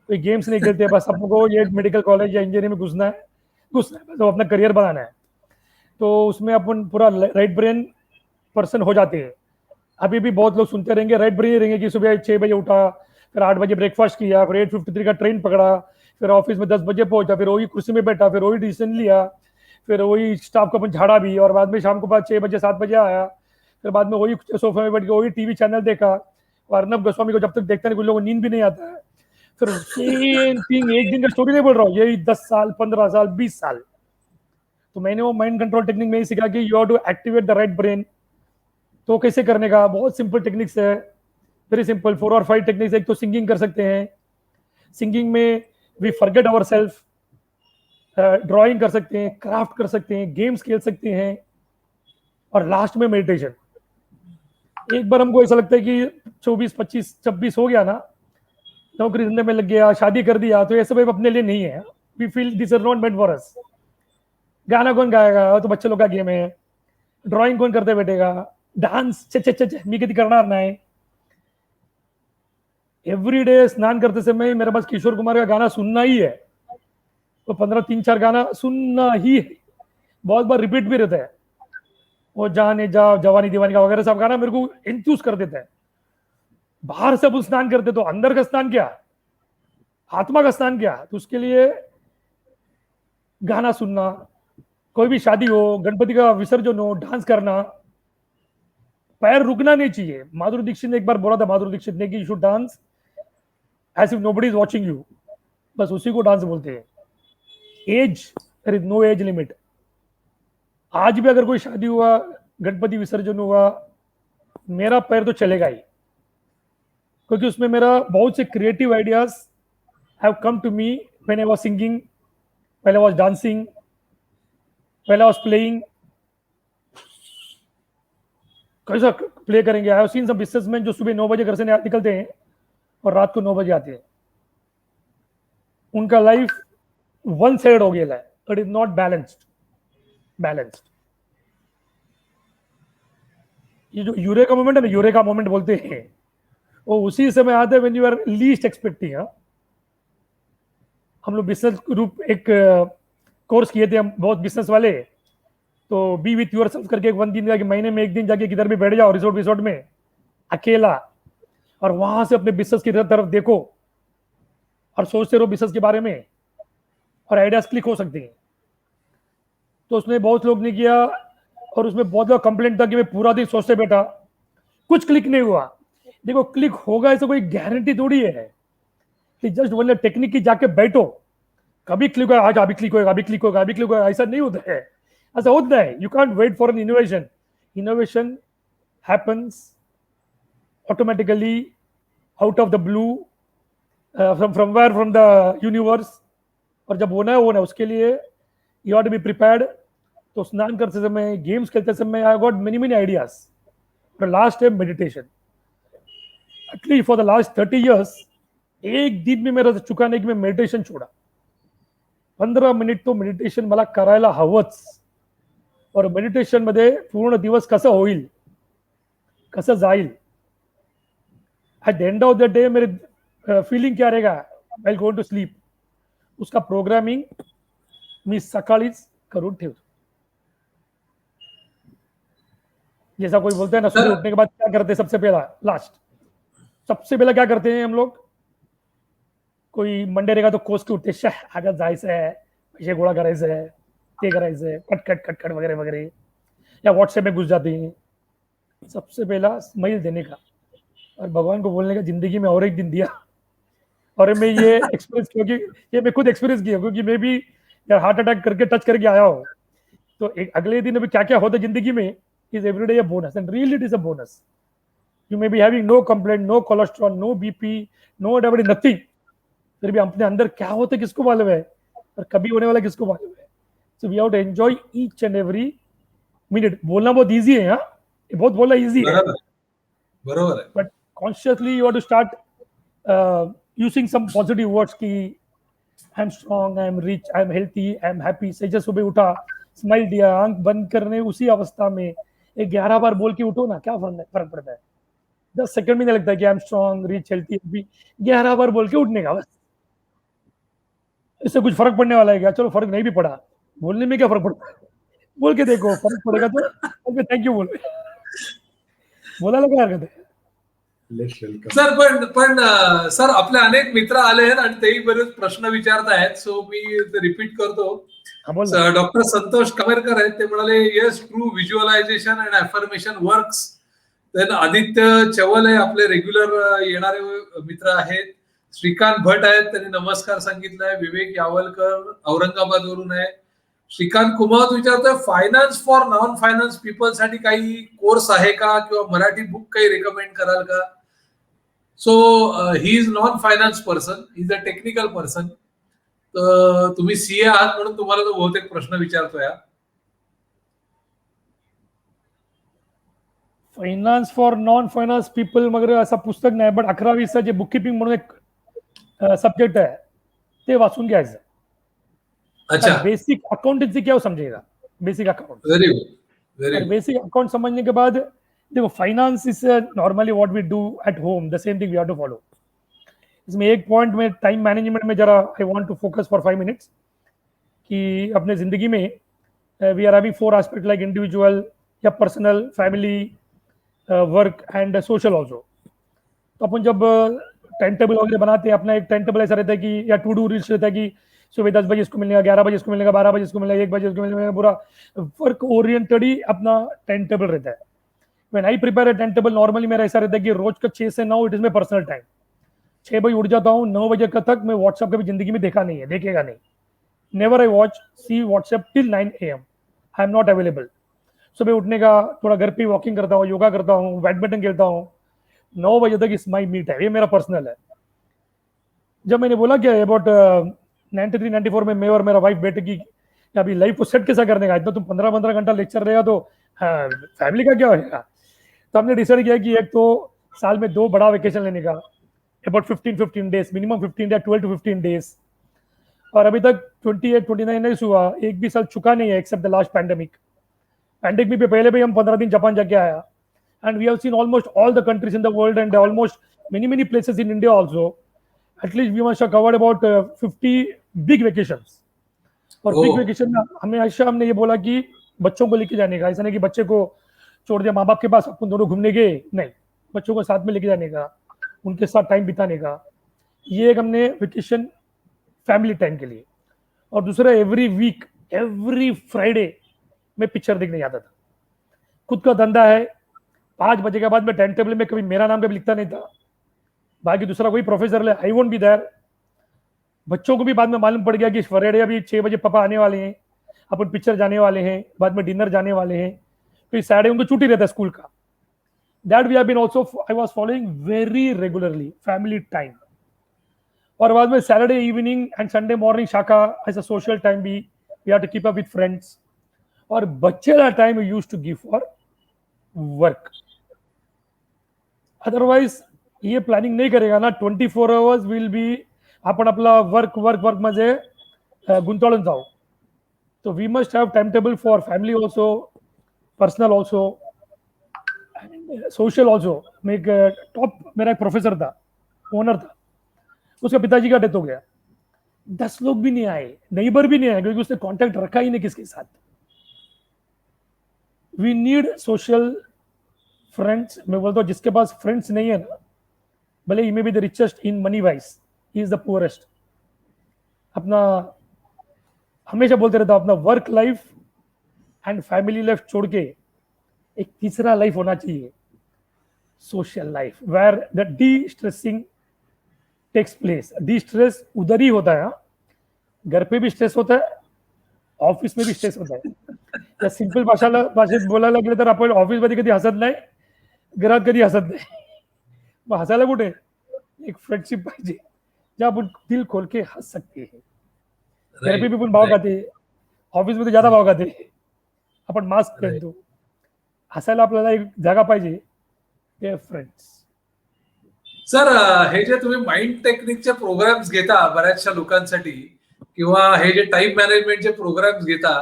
तो गेम्स नहीं खेलते, बस हमको ये मेडिकल कॉलेज या इंजीनियरिंग में घुसना है, तो अपना करियर बनाना है। तो उसमें अपन पूरा राइट ब्रेन पर्सन हो जाते हैं। अभी भी बहुत लोग सुनते रहेंगे राइट ब्रेन रहेंगे कि सुबह 6 बजे उठा, फिर 8 बजे ब्रेकफास्ट किया, फिर 8:53 का ट्रेन पकड़ा, फिर ऑफिस में 10 बजे पहुंचा, फिर वही कुर्सी में बैठा, फिर वही डिसीजन लिया, फिर वही स्टाफ को अपन झाड़ा भी, और बाद में शाम को बाद 6 बजे 7 बजे आया, फिर बाद में वही सोफे में बैठ के वही टीवी चैनल देखा। और अर्नब गोस्वामी को जब तक देखता नहीं कुछ लोगों को नींद भी नहीं आता है। फिर सेम थिंग, एक दिन का स्टोरी नहीं बोल रहा हूँ, यही 10 साल, 15 साल, 20 साल। तो मैंने वो माइंड कंट्रोल टेक्निक में ही सीखा कि you have to activate the right brain. तो कैसे करने का, बहुत सिंपल टेक्निक्स है, वेरी सिंपल, 4 और 5 टेक्निक्स। एक तो सिंगिंग कर सकते हैं, सिंगिंग में we forget ourself, drawing कर सकते हैं, क्राफ्ट कर सकते हैं, गेम्स खेल सकते हैं, और लास्ट में मेडिटेशन। एक बार हमको ऐसा लगता है कि 24, 25, 26 हो गया ना, नौकरी धंधे में लग गया, शादी कर दिया, तो ये सब अपने लिए नहीं है. We feel this are not meant for us. गाना कौन गाएगा, तो बच्चे लोग का गेम है. ड्राइंग कौन करते बैठेगा, डांस मी किती करणार नाही. एवरी डे स्नान करते समय मेरे पास किशोर कुमार का गाना सुनना ही है. तो 3-4 गाना सुनना ही है. बहुत बार रिपीट भी रहता है. वो जाने जा, जवानी दीवानी का वगैरह सब गाना मेरे को इंथ्यूज कर देता है. बाहर से अपन स्नान करते, तो अंदर का स्नान क्या, आत्मा का स्नान क्या, तो उसके लिए गाना सुनना, कोई भी शादी हो, गणपति का विसर्जन हो, डांस करना, पैर रुकना नहीं चाहिए. माधुरी दीक्षित ने एक बार बोला था, माधुरी दीक्षित ने, कि you should dance as if nobody is watching you. बस उसी को डांस बोलते हैं. Age, there is no age limit. आज भी अगर कोई शादी हुआ, गणपति विसर्जन हुआ, मेरा पैर तो चलेगा ही, क्योंकि उसमें मेरा बहुत से creative ideas have come to me when I was singing, when I was dancing, when I was playing. कैसा प्ले करेंगे. I have seen some businessman जो सुबह 9 बजे घर से निकलते हैं और रात को 9 बजे आते हैं. उनका लाइफ वन साइड हो गया है. It is not balanced. ये जो यूरेका मोमेंट है ना, यूरेका मोमेंट बोलते हैं, वो उसी समय आते हैं when you are least expecting. हम लोग बिजनेस ग्रुप एक कोर्स किए थे, हम बहुत बिजनेस वाले. तो बी विथ योरसेल्फ करके एक 1 दिन जाके, महीने में 1 दिन जाके किधर भी बैठ जाओ रिसोर्ट में अकेला, और वहां से अपने बिजनेस की तरफ देखो और सोचते रहो बिजनेस के बारे में, और आइडियाज क्लिक हो सकते हैं. तो उसमें बहुत लोग ने किया, और उसमें बहुत लोग कंप्लेंट था कि मैं पूरा दिन सोचते बैठा, कुछ क्लिक नहीं हुआ. देखो, क्लिक होगा ऐसा कोई गारंटी थोड़ी है कि जस्ट वन टेक्निक की जाके बैठो कभी क्लिक होगा, आज अभी क्लिक होगा, अभी क्लिक होगा, अभी क्लिक होगा. ऐसा नहीं होता है. ऐसा होता है. You can't wait for an innovation. Innovation happens automatically out of the blue, from the universe. और जब होना है उसके लिए you have to be prepared. तो स्नान करते समय, गेम्स खेलते समय, I got many ideas. Last है meditation. At least for the last 30 years एक दिन में मेरा चुका नाही की मी मेडिटेशन छोडा. 15 मिनिट तो मेडिटेशन मला करायला हवंच. और मेडिटेशन मध्ये पूर्ण दिवस कसं होईल, कसं जाईल, at the end of the day मेरे फीलिंग क्या रहेगा व्हाइल गोइंग टू स्लीप, उसका प्रोग्रामिंग मी सकाळीच करून ठेवतो. जैसा कोई बोलता है ना, सुबह उठने के बाद क्या करते हैं, सबसे पहला क्या करते हैं हम लोग. कोई मंडे रहेगा तो कोस के उठते, आगा जायचं आहे, पैसे गोळा करायचं आहे, ते करायचं आहे, कट वगैरह वगैरह, या व्हाट्सएप में घुस जाते हैं. सबसे पहला स्माइल देने का और भगवान को बोलने का, जिंदगी में और एक दिन दिया. और मैं ये एक्सपीरियंस, क्योंकि ये मैं खुद एक्सपीरियंस किया, क्योंकि मैं भी हार्ट अटैक करके टच करके आया हूँ. तो एक अगले दिन अभी क्या क्या होता है जिंदगी में, is everyday a bonus, and really it is a bonus. You may be having no complaint, no cholesterol, no BP, no diabetes, nothing. फिर भी अपने अंदर क्या होता है किसको मालूम है, और कभी होने वाला किसको मालूम है. So we have to enjoy each and every minute. बोलना बहुत इजी है, ये बहुत बोलना इजी है, बरोबर है. But consciously you have to start using some positive words की I am strong, I am rich, I am healthy, I am happy. सही सुबह उठा, स्माइल दिया, आंख बंद करने उसी अवस्था में 11 बार बोल के उठो ना, क्या फर्क पड़ता है. 10 सेकंड में नहीं लगता है कि आई am strong, rich, healthy, happy. 11 बार बोल के उठने का बस. इससे कुछ फर्क पड़ने वाला है क्या? चलो, फर्क नहीं भी पड़ा, बोलने में क्या फर्क पड़ता है, बोल के देखो, फर्क पड़ेगा तो थैंक यू बोल बोलायला काय हरकत आहे. सर पण सर, आपले अनेक मित्र आले आहेत आणि तेही बरेच प्रश्न विचारतायत. सो मी रिपीट करतो. डॉक्टर संतोष कामेरकर आहेत, ते म्हणाले yes true visualization and affirmation works. Then Aditya Chaval आहे, आपले रेग्युलर येणारे मित्र आहेत. श्रीकांत भट आहेत, त्यांनी नमस्कार सांगितलाय. विवेक यावलकर औरंगाबाद वरून आहे. श्रीकांत कुमार विचारतोय, finance for non finance people साठी काही कोर्स आहे का, किंवा मराठी बुक काही रेकमेंड कराल का. So he is non finance person, he is a technical person. तर तुम्ही सीए आहात म्हणून तुम्हाला तो बहुतेक प्रश्न विचारतोय. Finance for non finance people वगैरे असं पुस्तक नाही, बट 11-20चं जे बुक किपिंग म्हणून एक सब्जेक्ट आहे ते वाचून घ्यायचं. अच्छा, बेसिक अकाउंटेंसी क्या वो समझेगा, basic account. Very good, very और बेसिक अकाउंट समझने के बाद देखो finance is normally what we do at home, the same thing we have to follow. इसमें एक पॉइंट में टाइम मैनेजमेंट में जरा I want to focus for 5 minutes कि अपने जिंदगी में we are having 4 aspect like individual या personal, family, work and social also. तो अपन जब टाइम टेबल वगैरह बनाते हैं, अपना एक टाइम टेबल ऐसा रहता है कि या टू डू लिस्ट रहता है कि सुबह 10 बजे इसको मिलेगा, 11 बजे इसको मिलेगा, 12 बजे इसको मिलेगा, 1 बजे इसको मिलेगा, पूरा वर्क ओरिएंटेड ही अपना टाइम टेबल रहता है. When I prepare a time table, normally मेरा ऐसा रहता है कि रोज का 6 से 9 it is my personal time. 6 बजे उठ जाता हूँ, 9 बजे तक मैं व्हाट्सएप कभी जिंदगी में देखा नहीं है, देखेगा नहीं. Never I watch see WhatsApp till 9 AM. I am not available. सुबह उठने का थोड़ा घर पे वॉकिंग करता हूँ, योगा करता हूँ, बैडमिंटन खेलता हूँ. 9 बजे तक इस माई मीट है, ये मेरा पर्सनल है. जब मैंने बोला क्या अबाउट 93-94 में मैं और मेरा वाइफ बैठे की अभी लाइफ को सेट कैसा करने का, इतना तुम 15-15 घंटा लेक्चर रहेगा तो फैमिली का क्या होगा. तो हमने डिसाइड किया कि एक तो साल में 2 बड़ा वेकेशन लेने का, about 15 days, minimum 15 days, 12 to 15 days. और अभी तक 28-29 डेज हुआ, एक भी साल चुका नहीं है except the last pandemic. Pandemic में पहले भी हम 15 दिन जापान जाके आया, and we have seen almost all the countries in the world and almost many places in India also. At least we must have covered about 50 big vacations. और big vacation में हमने ये बोला कि बच्चों को लेके जाने का, ऐसा नहीं कि बच्चे को छोड़ दिया माँ बाप के पास अपन दोनों घूमने गए, नहीं, बच्चों को साथ में लेके जाने का, उनके साथ टाइम बिताने का. ये एक हमने वेकेशन फैमिली टाइम के लिए. और दूसरा एवरी वीक, एवरी फ्राइडे मैं पिक्चर देखने जाता था. खुद का धंधा है, 5 बजे के बाद मैं टाइम टेबल में कभी मेरा नाम कभी लिखता नहीं था, बाकी दूसरा कोई प्रोफेसर ले, आई वोंट बी देयर. बच्चों को भी बाद में मालूम पड़ गया कि फ्राइडे अभी 6 बजे पापा आने वाले हैं, अपन पिक्चर जाने वाले हैं, बाद में डिनर जाने वाले हैं, तो इस सैटरडे उनको छुट्टी रहता है स्कूल का. That we have been also, I was following very regularly family time. और बाद में Saturday evening and Sunday morning shakha as a social time भी we have to keep up with friends. और बच्चे का time we used to give for work. Otherwise ये planning नाही करेगा ना, 24 आवर्स विल बी आपण आपला वर्क वर्क वर्क मध्ये गुंतवून जाऊ. तो we must have time table for family also, personal also, social also. मैं एक टॉप, मेरा एक प्रोफेसर था, ओनर था, उसका पिताजी का डेथ हो गया. 10 लोग भी नहीं आए, नेबर भी नहीं आए, क्योंकि उसने कॉन्टैक्ट रखा ही नहीं किसके साथ. We need social friends. मैं बोलता हूँ जिसके पास फ्रेंड्स नहीं है ना, भले ही may be the richest in money wise, he is the poorest. अपना हमेशा बोलते रहता हूं, अपना work life and family life छोड़ के एक तीसरा लाइफ होना चाहिए, social life, where the destressing takes place. Destress उधर ही होता है. घर पे भी स्ट्रेस होता है, ऑफिस में भी स्ट्रेस होता है. या सिंपल भाषेत बोलायला गेलं तर आपण ऑफिसमध्ये कधी हसत नाही, घरात कधी हसत नाही. मग हसायला कुठे, एक फ्रेंडशिप पाहिजे जहाँ आपण दिल खोल के हंस सकते हैं. घर पे भी आपण भाव खाते, ऑफिस मध्ये ज्यादा भाव खाते, आपण मास्क पहनतो, हसायला आपल्याला एक जागा पाहिजे, ते फ्रेंड्स. सर, हे जे तुम्ही माइंड टेक्निकचे प्रोग्राम्स घेता बऱ्याचशा लोकांसाठी, किंवा हे जे टाइम मॅनेजमेंटचे प्रोग्राम्स घेता,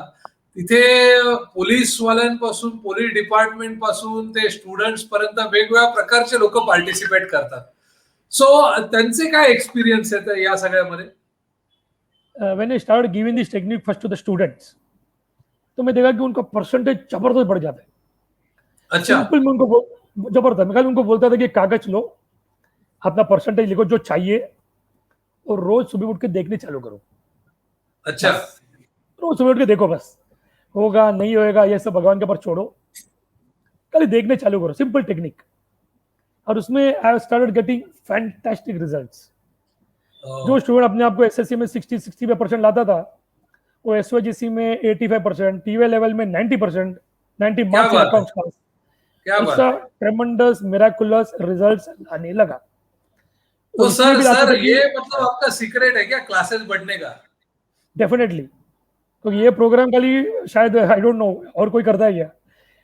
तिथे पोलीसवाल्यांपासून, पोलीस डिपार्टमेंट पासून ते स्टुडंट्स पर्यंत वेगवेगळ्या प्रकारचे लोक पार्टिसिपेट करतात. सो त्यांचे काय एक्सपिरियन्स आहेत या सगळ्यामध्ये? When I start giving this technique first to the students, तो मैं देखा कि उनका परसेंटेज जबरदस्त बढ़ जाता है. अच्छा, सिंपल मैं उनको जबरदस्त, मैं कल उनको बोलता था कि कागज लो, अपना परसेंटेज लिखो जो चाहिए, और रोज सुबह उठ के देखने चालू करो. अच्छा, रोज सुबह उठ के देखो, बस होगा नहीं होएगा ये सब भगवान के ऊपर छोड़ो, कल देखने चालू करो. Simple technique. और उसमें I started getting fantastic results. जो स्टूडेंट अपने आप को एसएससी में 60-65% लाता था, वो एसओजीसी में 85%, टीवे लेवल में 90%, 90 मार्क्स अकाउंट्स पास. उसका ट्रेमेंडस मिराकुलस रिजल्ट्स आने लगा. तो सर ये मतलब आपका सीक्रेट है क्या क्लासेस बढ़ने का? डेफिनेटली. तो ये प्रोग्राम खाली शायद आई डोंट नो और कोई करता है क्या,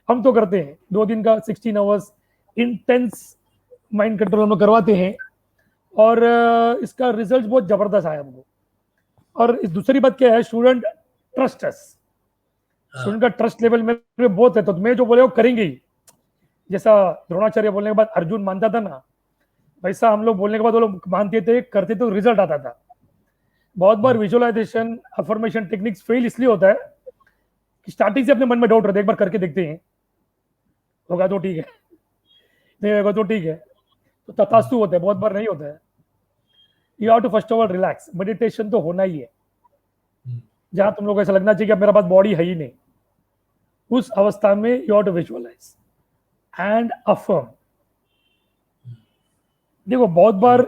हम तो करते हैं 2 दिन का 16 आवर्स इंटेंस माइंड कंट्रोल हम लोग करवाते हैं, और इसका रिजल्ट बहुत जबरदस्त आया हमको। और इस दूसरी बात क्या है, स्टूडेंट ट्रस्ट अस, स्टूडेंट का ट्रस्ट लेवल में बहुत है, तो मैं जो बोले वो करेंगे ही। जैसा द्रोणाचार्य बोलने के बाद अर्जुन मानता था ना, वैसा हम लोग बोलने के बाद वो लोग मानते थे, करते तो रिजल्ट आता था। बहुत बार विजुअलाइजेशन अफर्मेशन टेक्निक्स फेल इसलिए होता है कि स्टार्टिंग से अपने मन में डाउट रहता है, एक बार करके देखते हैं, होगा तो ठीक है, नहीं होगा तो ठीक है, तो तथास्तु होता है, बहुत बार नहीं होता है। You have to first of all relax, meditation तो होना ही है। जहां तुम लोग को ऐसा लगना चाहिए कि मेरे पास बॉडी है ही नहीं, उस अवस्था में you have to visualise and affirm. देखो बहुत बार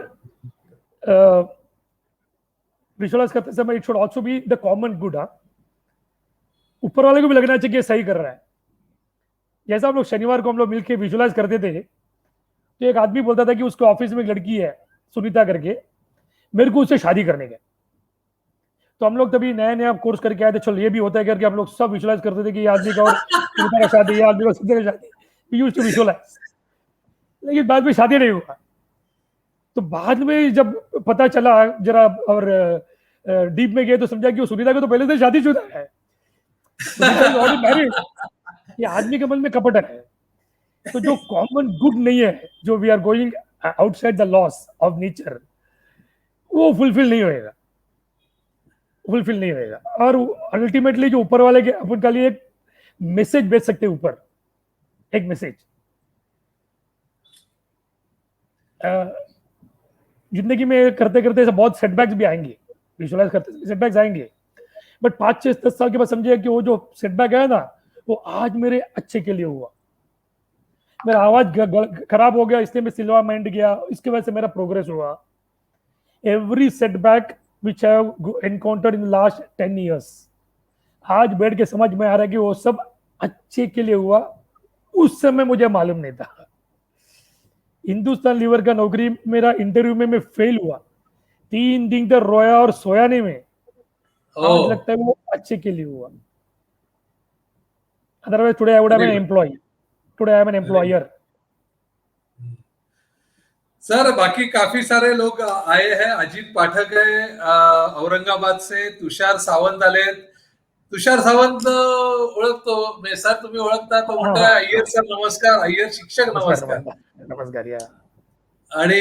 विजुअलाइज करते समय it should also be the common good. ऊपर वाले को भी लगना चाहिए कि सही कर रहा है। जैसा हम लोग शनिवार को हम लोग मिलकर विजुअलाइज करते थे, तो एक आदमी बोलता था कि उसके ऑफिस में एक लड़की है सुनीता करके, मेरे को उससे शादी करने का। तो हम लोग तभी नया नया कोर्स करके आए थे, चलो ये भी होता है करके हम लोग सब विजुअलाइज करते थे कि ये आदमी का और सुनीता का शादी, ये आदमी का सुनीता का शादी, वी यूज्ड टू विजुअलाइज। लेकिन बाद में शादी नहीं हुआ। तो बाद में जब पता चला जरा और डीप में गए तो समझा कि वो सुनीता को तो पहले से शादीशुदा है, ये आदमी के मन में कपट है। तो जो कॉमन गुड नहीं है, जो we are going outside the laws of nature, वो फुलफिल नहीं होएगा, फुलफिल नहीं होएगा। और अल्टीमेटली जो ऊपर वाले के अपन के लिए एक मैसेज भेज सकते हैं, ऊपर एक मैसेज। जिंदगी में करते करते ऐसे बहुत सेटबैक्स भी आएंगे, विजुअलाइज करते सेटबैक्स आएंगे, बट 5, 6, 10 साल के बाद समझिए कि वो जो सेटबैक है ना, वो आज मेरे अच्छे के लिए हुआ। मेरा आवाज खराब हो गया, इसलिए मैं सिल्वा माइंड गया, इसकी वजह से मेरा प्रोग्रेस हुआ। Every setback which I have encountered in last 10 years, आज बैठ के समझ में आ रहा है कि वो सब अच्छे के लिए हुआ। उस समय मुझे मालूम नहीं था। हिंदुस्तान लीवर का नौकरी मेरा इंटरव्यू में मैं फेल हुआ, 3 दिन तक रोया और सोया नहीं मैं। आज लगता है वो अच्छे के लिए हुआ। Otherwise today I would have an employee, today I am an employer. Sir बाकी काफी सारे लोग आए हैं। अजित पाठक है औरंगाबाद से, तुषार सावंत आले। तुषार सावंत ओळखतो मी सर, तुम्ही ओळखता तो म्हणतो अय्यर सर नमस्कार, अय्यर शिक्षक नमस्कार, नमस्कार या। आणि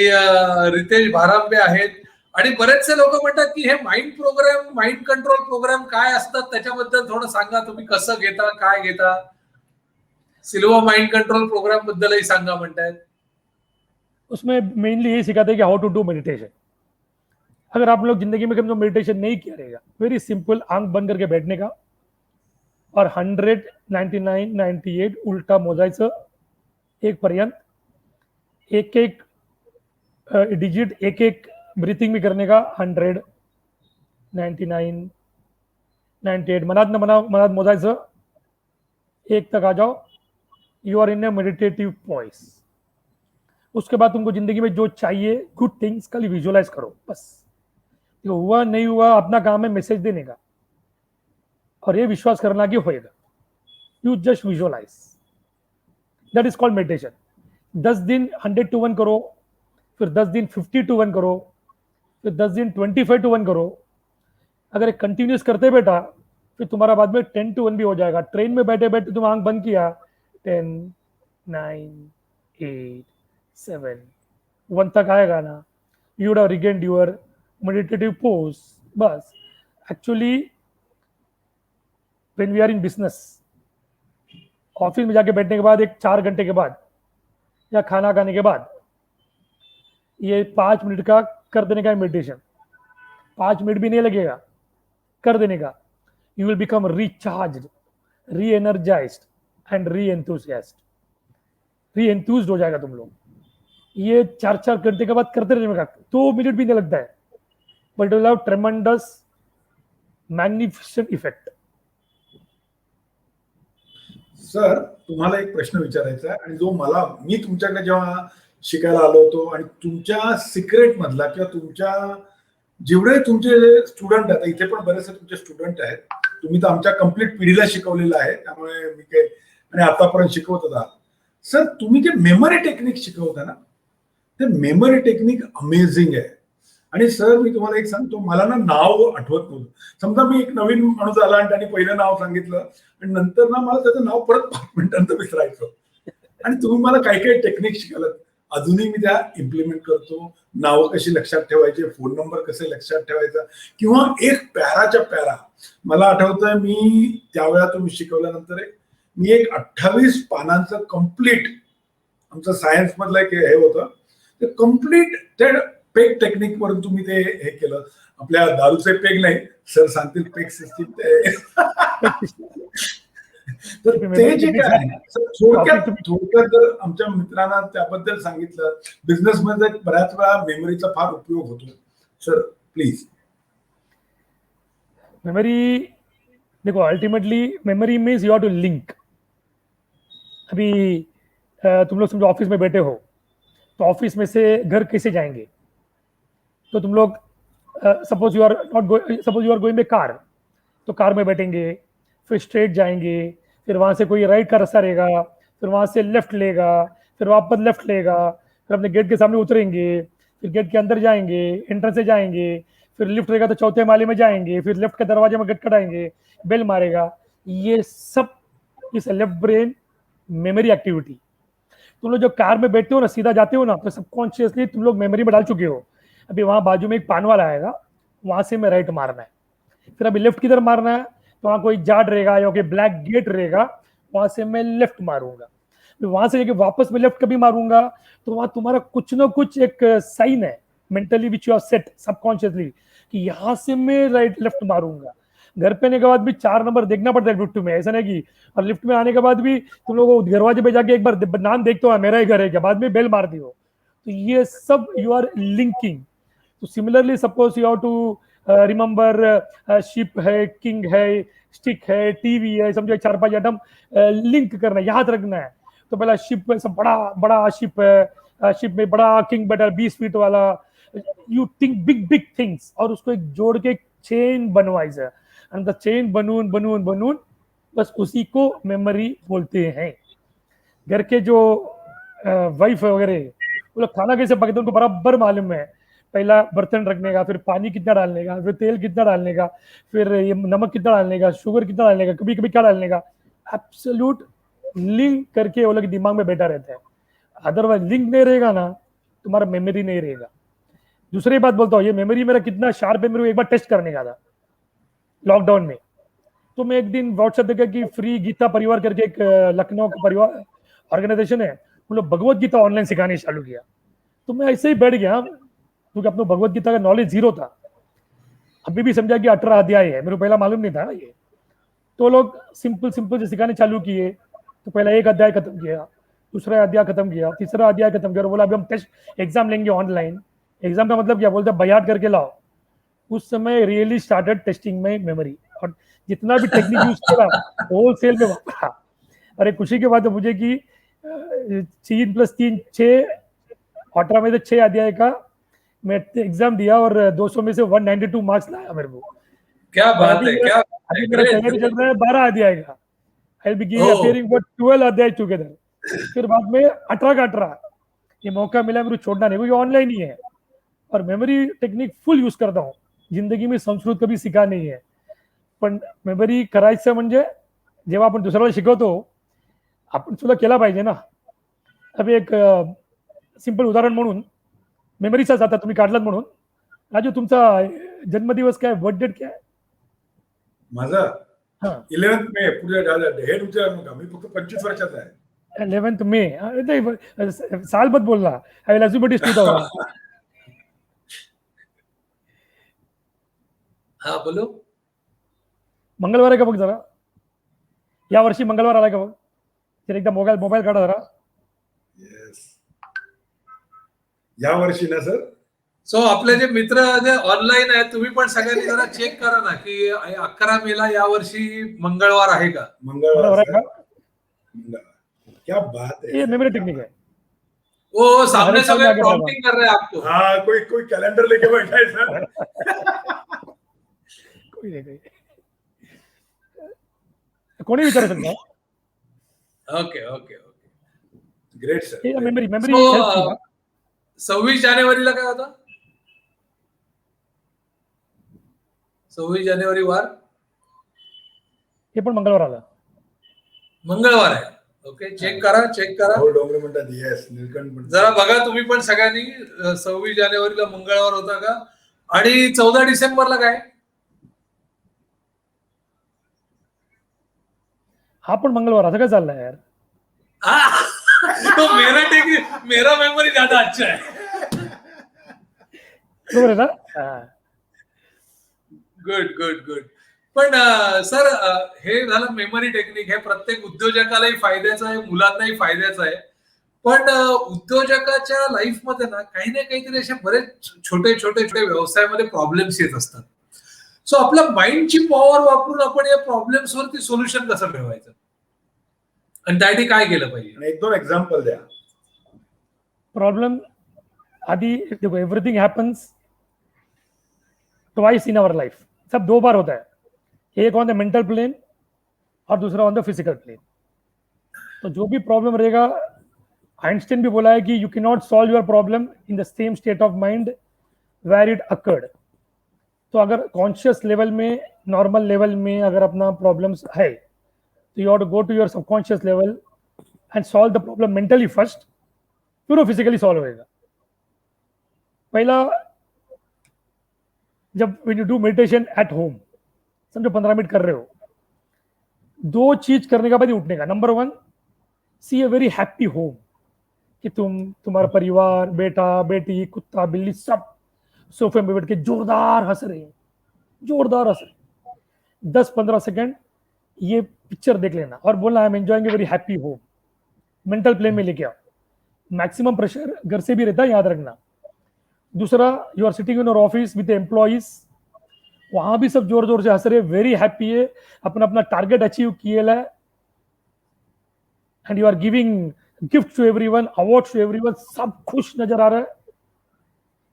रितेश भारांबे आहेत। आणि बरेचसे लोक म्हणतात की हे mind program, mind control program काय असतात, त्याच्याबद्दल थोडं सांगा, तुम्ही कसं घेता, काय घेता? सिल्वा माइंड कंट्रोल प्रोग्राम बद्दलही सांगा म्हणतायत। उसमें मेनली ये सिखाते हैं कि हाउ टू डू मेडिटेशन। अगर आप लोग जिंदगी में कभी मेडिटेशन नहीं किया रहेगा, वेरी सिंपल, आंख बंद करके बैठने का और 100, 99, 98 उल्टा मोजायचं एक पर्यंत, एक एक डिजिट, एक एक ब्रीथिंग भी करने का, 100, 99, 98 मनात मोजायचं, एक तक आ जाओ, you are in a meditative poise. उसके बाद तुमको जिंदगी में जो चाहिए गुड थिंग्स खाली विजुअलाइज करो, बस। जो हुआ नहीं हुआ अपना काम है मैसेज देने का, और ये विश्वास करना कि होएगा। You just visualise, that is called meditation. 10 दिन 100-1 करो, फिर 10 दिन 50-1 करो, फिर 10 दिन 25-1 करो। अगर एक कंटिन्यूस करते बेटा, फिर तुम्हारा बाद में 10-1 भी हो जाएगा। ट्रेन में बैठे बैठे तुम आंख बंद किया, 10, 9, 8, 7, 1 तक आएगा ना, you would have regained your meditative pose. बस actually when we are in business, office में जाके बैठने के बाद एक 4 घंटे के बाद या खाना खाने के बाद ये 5 मिनट का कर देने का मेडिटेशन, 5 मिनट भी नहीं लगेगा कर देने का। यू विल बिकम रिचार्ज्ड, री एनर्जाइज्ड एंड री एंथुस्ड हो जाएगा तुम लोग। ये 4-4 घंटे के बाद करते रहने का 2 मिनट भी नहीं लगता है, but will have ट्रेमेंडस magnificent effect. Sir तुम्हाला एक प्रश्न विचारायचा आहे, आणि जो मी तुमच्याकडे जेव्हा शिकायला आलो होतो आणि तुमच्या सिक्रेट मधला किंवा तुमच्या जेवढे तुमचे स्टुडंट आहेत, इथे पण बरेचसे तुमचे स्टुडंट आहेत, तुम्ही तर आमच्या कंप्लीट पिढीला शिकवलेलं आहे, त्यामुळे मी काही आणि आतापर्यंत शिकवत आहात. सर तुम्ही जे मेमरी टेक्निक शिकवता ना, ते मेमरी टेक्निक अमेझिंग आहे. आणि सर मी तुम्हाला एक सांगतो, मला ना नाव आठवत नव्हतं. समजा मी एक नवीन माणूस आला आणि त्यांनी पहिलं नाव सांगितलं आणि नंतर ना मला त्याचं नाव परत 5 मिनिटांचं विसरायचं. आणि तुम्ही मला काही काही टेक्निक शिकवलं, अजूनही मी त्या इम्प्लिमेंट करतो. नावं कशी लक्षात ठेवायचे, फोन नंबर कसे लक्षात ठेवायचा, किंवा एक पॅराच्या पॅरा. मला आठवतंय मी त्यावेळा तुम्ही शिकवल्यानंतर मी एक 28 पानांचं कम्प्लीट, आमचं सायन्स मधलं एक हे होतं, ते कम्प्लीट ते पेग टेक्निक वरून तुम्ही ते हे केलं. आपल्या दारूचे पेग नाही सर सांगतील, पेग सिस्टीम ते. तर ते जे काय आहे, थोडक्यात जर आमच्या मित्रांना त्याबद्दल सांगितलं. बिझनेस मध्ये बऱ्याच वेळा मेमरीचा फार उपयोग होतो. Sir please. मेमोरी देखो, ultimately memory means you have to link. अभी तुम लोग समझो ऑफिस में बैठे हो, तो ऑफिस में से घर कैसे जाएंगे? तो तुम लोग suppose you are going by car, तो कार में बैठेंगे, फिर स्ट्रेट जाएंगे, फिर वहां से कोई राइट का रास्ता रहेगा, फिर वहां से लेफ्ट लेगा, फिर वापस लेफ्ट लेगा, फिर अपने गेट के सामने उतरेंगे, फिर गेट के अंदर जाएंगे, एंट्रेंस से जाएंगे, फिर लिफ्ट रहेगा तो चौथे माले में जाएंगे, फिर लेफ्ट के दरवाजे में खटखटाएंगे, बेल मारेगा. ये सब इस लेफ्ट ब्रेन मेमोरी एक्टिविटी. तुम लोग जब कार में बैठते हो ना, सीधा जाते हो ना, तो सबकॉन्शियसली तुम लोग मेमोरी में डाल चुके हो. अभी वहां बाजू में एक पान वाला आएगा, वहां से मैं राइट मारना है. फिर अभी लेफ्ट किधर मारना है, तो वहां कोई जाट रहेगा या कोई ब्लैक गेट रहेगा, वहां से मैं लेफ्ट मारूंगा. फिर वहां से वापस मैं लेफ्ट कभी मारूंगा, तो वहां तुम्हारा कुछ ना कुछ एक साइन है mentally which you have set subconsciously कि यहां से मैं राइट लेफ्ट मारूंगा. घर पे आने के बाद भी 4 नंबर देखना पड़ता है लिफ्ट में, ऐसा नहीं कि, और लिफ्ट में आने के बाद भी तुम लोग दरवाजे पे जाके एक बार नाम देखते हो मेरा ही घर है क्या, बाद में बेल मार दी हो. तो ये सब यू आर लिंकिंग. तो similarly suppose you have to remember ship है, किंग है, स्टिक है, टीवी है, समझो 4-5 आइटम लिंक करना है, याद रखना है. तो पहला शिप में सब बड़ा बड़ा शिप है, शिप में बड़ा किंग बैठा 20 फीट वाला. You think big big things, और उसको एक जोड़ के एक चेन बनवाइज, एंड द चेन बनून बस उसी को मेमोरी बोलते हैं. घर के जो वाइफ वगैरह वो लोग खाना कैसे पकाते हैं उनको बराबर मालूम है. पहला बर्तन रखने का, फिर पानी कितना डालने का, फिर तेल कितना डालने का, फिर ये नमक कितना डालने का, शुगर कितना डालने का, कभी कभी क्या डालने का. एब्सोल्यूट लिंक करके वो लोग दिमाग में बैठा रहता है. अदरवाइज लिंक नहीं रहेगा ना, तुम्हारा मेमोरी नहीं रहेगा. दूसरी बात बोलता हूँ, ये मेमोरी मेरा कितना शार्प है, मेरे को एक बार टेस्ट करने का था लॉकडाउन में. तो मैं एक दिन व्हाट्सएप देखा कि फ्री गीता परिवार करके एक लखनऊ का परिवार ऑर्गेनाइजेशन है, वो लोग भगवत गीता ऑनलाइन सिखाने चालू किया. तो मैं ऐसे ही बैठ गया, क्योंकि अपने भगवत गीता का नॉलेज 0 था. अभी भी समझा कि 18 अध्याय है, मेरे को पहला मालूम नहीं था ये. तो लोग सिंपल से सिखाने चालू किए. तो पहला 1 अध्याय खत्म किया, दूसरा अध्याय खत्म किया, तीसरा अध्याय खत्म किया, और बोला अभी हम टेस्ट एग्जाम लेंगे ऑनलाइन. एग्जाम का मतलब क्या, बोलते बयाट करके लाओ. उस समय रियली स्टार्टेड टेस्टिंग में मेमोरी, और जितना भी टेक्निक यूज किया होलसेल में वापरा. अरे खुशी की बात है मुझे कि 3 + 3 6, 18 में से 6 अध्याय का मैं एग्जाम दिया, और 200 में से 192 मार्क्स लाया मेरे को. क्या बात है, क्या अभी मेरा तैयारी चल रहा है 12 अध्याय का. I will be appearing for 12 अध्याय टुगेदर. फिर बाद में 18 का 18 ये मौका मिला, मेरे को छोड़ना नहीं, क्योंकि ऑनलाइन ही है. और मेमोरी टेक्निक फुल यूज करता हूँ. जिंदगी में संस्कृत कभी सीखा नहीं है, पण मेमरी करायचं म्हणजे जेव्हा आपण दुसऱ्याला शिकवतो, आपण सुद्धा केला पाहिजे ना. अभी एक सिंपल उदाहरण म्हणून, मेमरीचा जाता तुम्ही काढलात म्हणून, राजू तुमचा जन्मदिवस काय, बर्थ डेट काय? माझा हा 11 मे. पुढे हेड विचार नका, मी फक्त 25 वर्षाचा आहे. 11 मे. साल मत बोलना, I will assume it is 2000. हा बोलो. मंगळवार आहे का बघ जरा, या वर्षी मंगळवार आला का बघ. तर एकदा मोबाईल काढा जरा. येस, या वर्षी ना सर. सो आपले जे मित्र जे ऑनलाईन आहेत, तुम्ही पण सगळ्यांनी जरा चेक करा ना की 11 मेला या वर्षी मंगळवार आहे का. मंगळवार आहे का. क्या बात है, ये मेमोरी टेक्निक है. वो सामने से प्रॉम्प्टिंग कर रहे हैं आपको. हाँ, कोई कैलेंडर लेके बैठा है सर. कोई नाही, कोणी विचारू शकता. Okay okay okay great sir. Memory So, 26 जानेवारीला काय होता? 26 जानेवारी वार हे पण मंगळवार आला. मंगळवार आहे. ओके, चेक करा. हो, डोंगरे म्हणतात येस, निळकंठ म्हणतात. जरा बघा तुम्ही पण सगळ्यांनी 26 जानेवारीला मंगळवार होता का? आणि 14 डिसेंबरला काय? हा पण मंगळवार. असं काय चाललंय यार? तो मेरा मेमोरी ज्यादा अच्छा है. बरोबर आहे ना? गुड. पण सर, हे झालं मेमरी टेक्निक. हे प्रत्येक उद्योजकालाही फायद्याचं आहे, मुलांनाही फायद्याचं आहे. पण उद्योजकाच्या लाईफमध्ये ना काही ना काहीतरी असे बरेच छोटे व्यवसायामध्ये प्रॉब्लेम्स येत असतात. सो आपल्या माइंडची पॉवर वापरून आपण या प्रॉब्लेम्स वरती सोल्युशन कसं मिळवायचं आणि त्यासाठी काय केलं पाहिजे? एक दोन एक्झाम्पल द्या. प्रॉब्लेम आदि देखो, everything happens twice in our life. सब 2 बार होता है, एक ऑन द मेंटल प्लेन और दूसरा ऑन द फिजिकल प्लेन. तो जो भी प्रॉब्लम रहेगा, आइंस्टाइन भी बोला है कि you can not solve your problem in the same state of mind where it occurred. तो अगर कॉन्शियस लेवल में, नॉर्मल लेवल में अगर अपना प्रॉब्लम्स है, तो you have to go to your subconscious level and solve the problem mentally first, फिर वो फिजिकली सॉल्व होएगा. पहला, जब when you do meditation at home, समझो 15 मिनट कर रहे हो, 2 चीज करने के बाद ही उठने का. Number 1, see a very happy home, कि तुम्हारा परिवार, बेटा बेटी, कुत्ता बिल्ली सब सोफे में बैठ के जोरदार हंस रहे हैं. 10-15 सेकंड ये पिक्चर देख लेना और बोलना I am enjoying a very happy home. Mental plane में लेके आओ. मैक्सिमम प्रेशर घर से भी रहता है, याद रखना. दूसरा, you are sitting in your office with employees, वहां भी सब जोर जोर से हंस रहे, वेरी हैप्पी है, अपना टारगेट अचीव किए है, and you are giving gift to everyone, award to everyone, सब खुश नजर आ रहा है.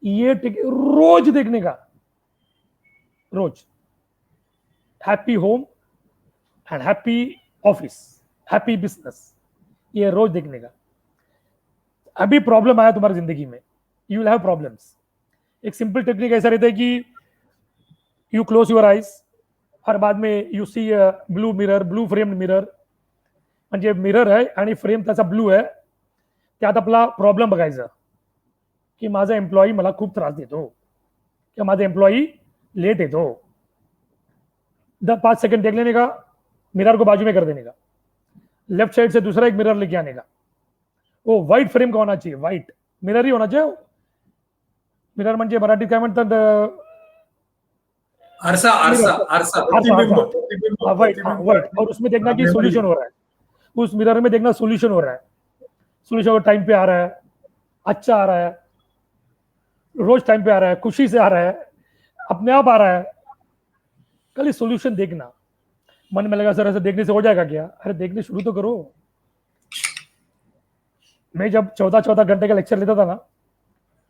ये रोज देखने का, रोज happy home and happy office, happy business, ये रोज देखने का. अभी प्रॉब्लम आया तुम्हारी जिंदगी में, यू विल हैव प्रॉब्लम्स. एक सिंपल टेक्निक ऐसा रहता है कि यू क्लोज युअर आईज और बाद में you see blue mirror, blue framed mirror. म्हणजे मिरर आहे आणि फ्रेम त्याचा ब्लू आहे, त्यात आपला प्रॉब्लेम बघायचा की माझा एम्प्लॉई मला खूप त्रास देतो, किंवा माझा एम्प्लॉई लेट येतो. 5 सेकंड देख लेने का, मिरर को बाजू में कर देने का, लेफ्ट साइड से दूसरा एक मिरर लेके आने का. वो व्हाइट फ्रेम का होना चाहिए, व्हाइट मिरर ही होना चाहिए. मिरर म्हणजे मराठीत काय म्हणतात? आरसा. व्हाइट. और उसमें देखना कि सोल्यूशन हो रहा है, उस मिरर में देखना सोल्यूशन हो रहा है, सोल्यूशन टाइम पे आ रहा है, अच्छा आ रहा है, रोज टाइम पे आ रहा है, खुशी से आ रहा है, अपने आप आ रहा है. कल सोल्यूशन देखना. मन में लगा सर ऐसे देखने से हो जाएगा क्या? अरे देखने शुरू तो करो. मैं जब 14 घंटे का लेक्चर लेता था ना,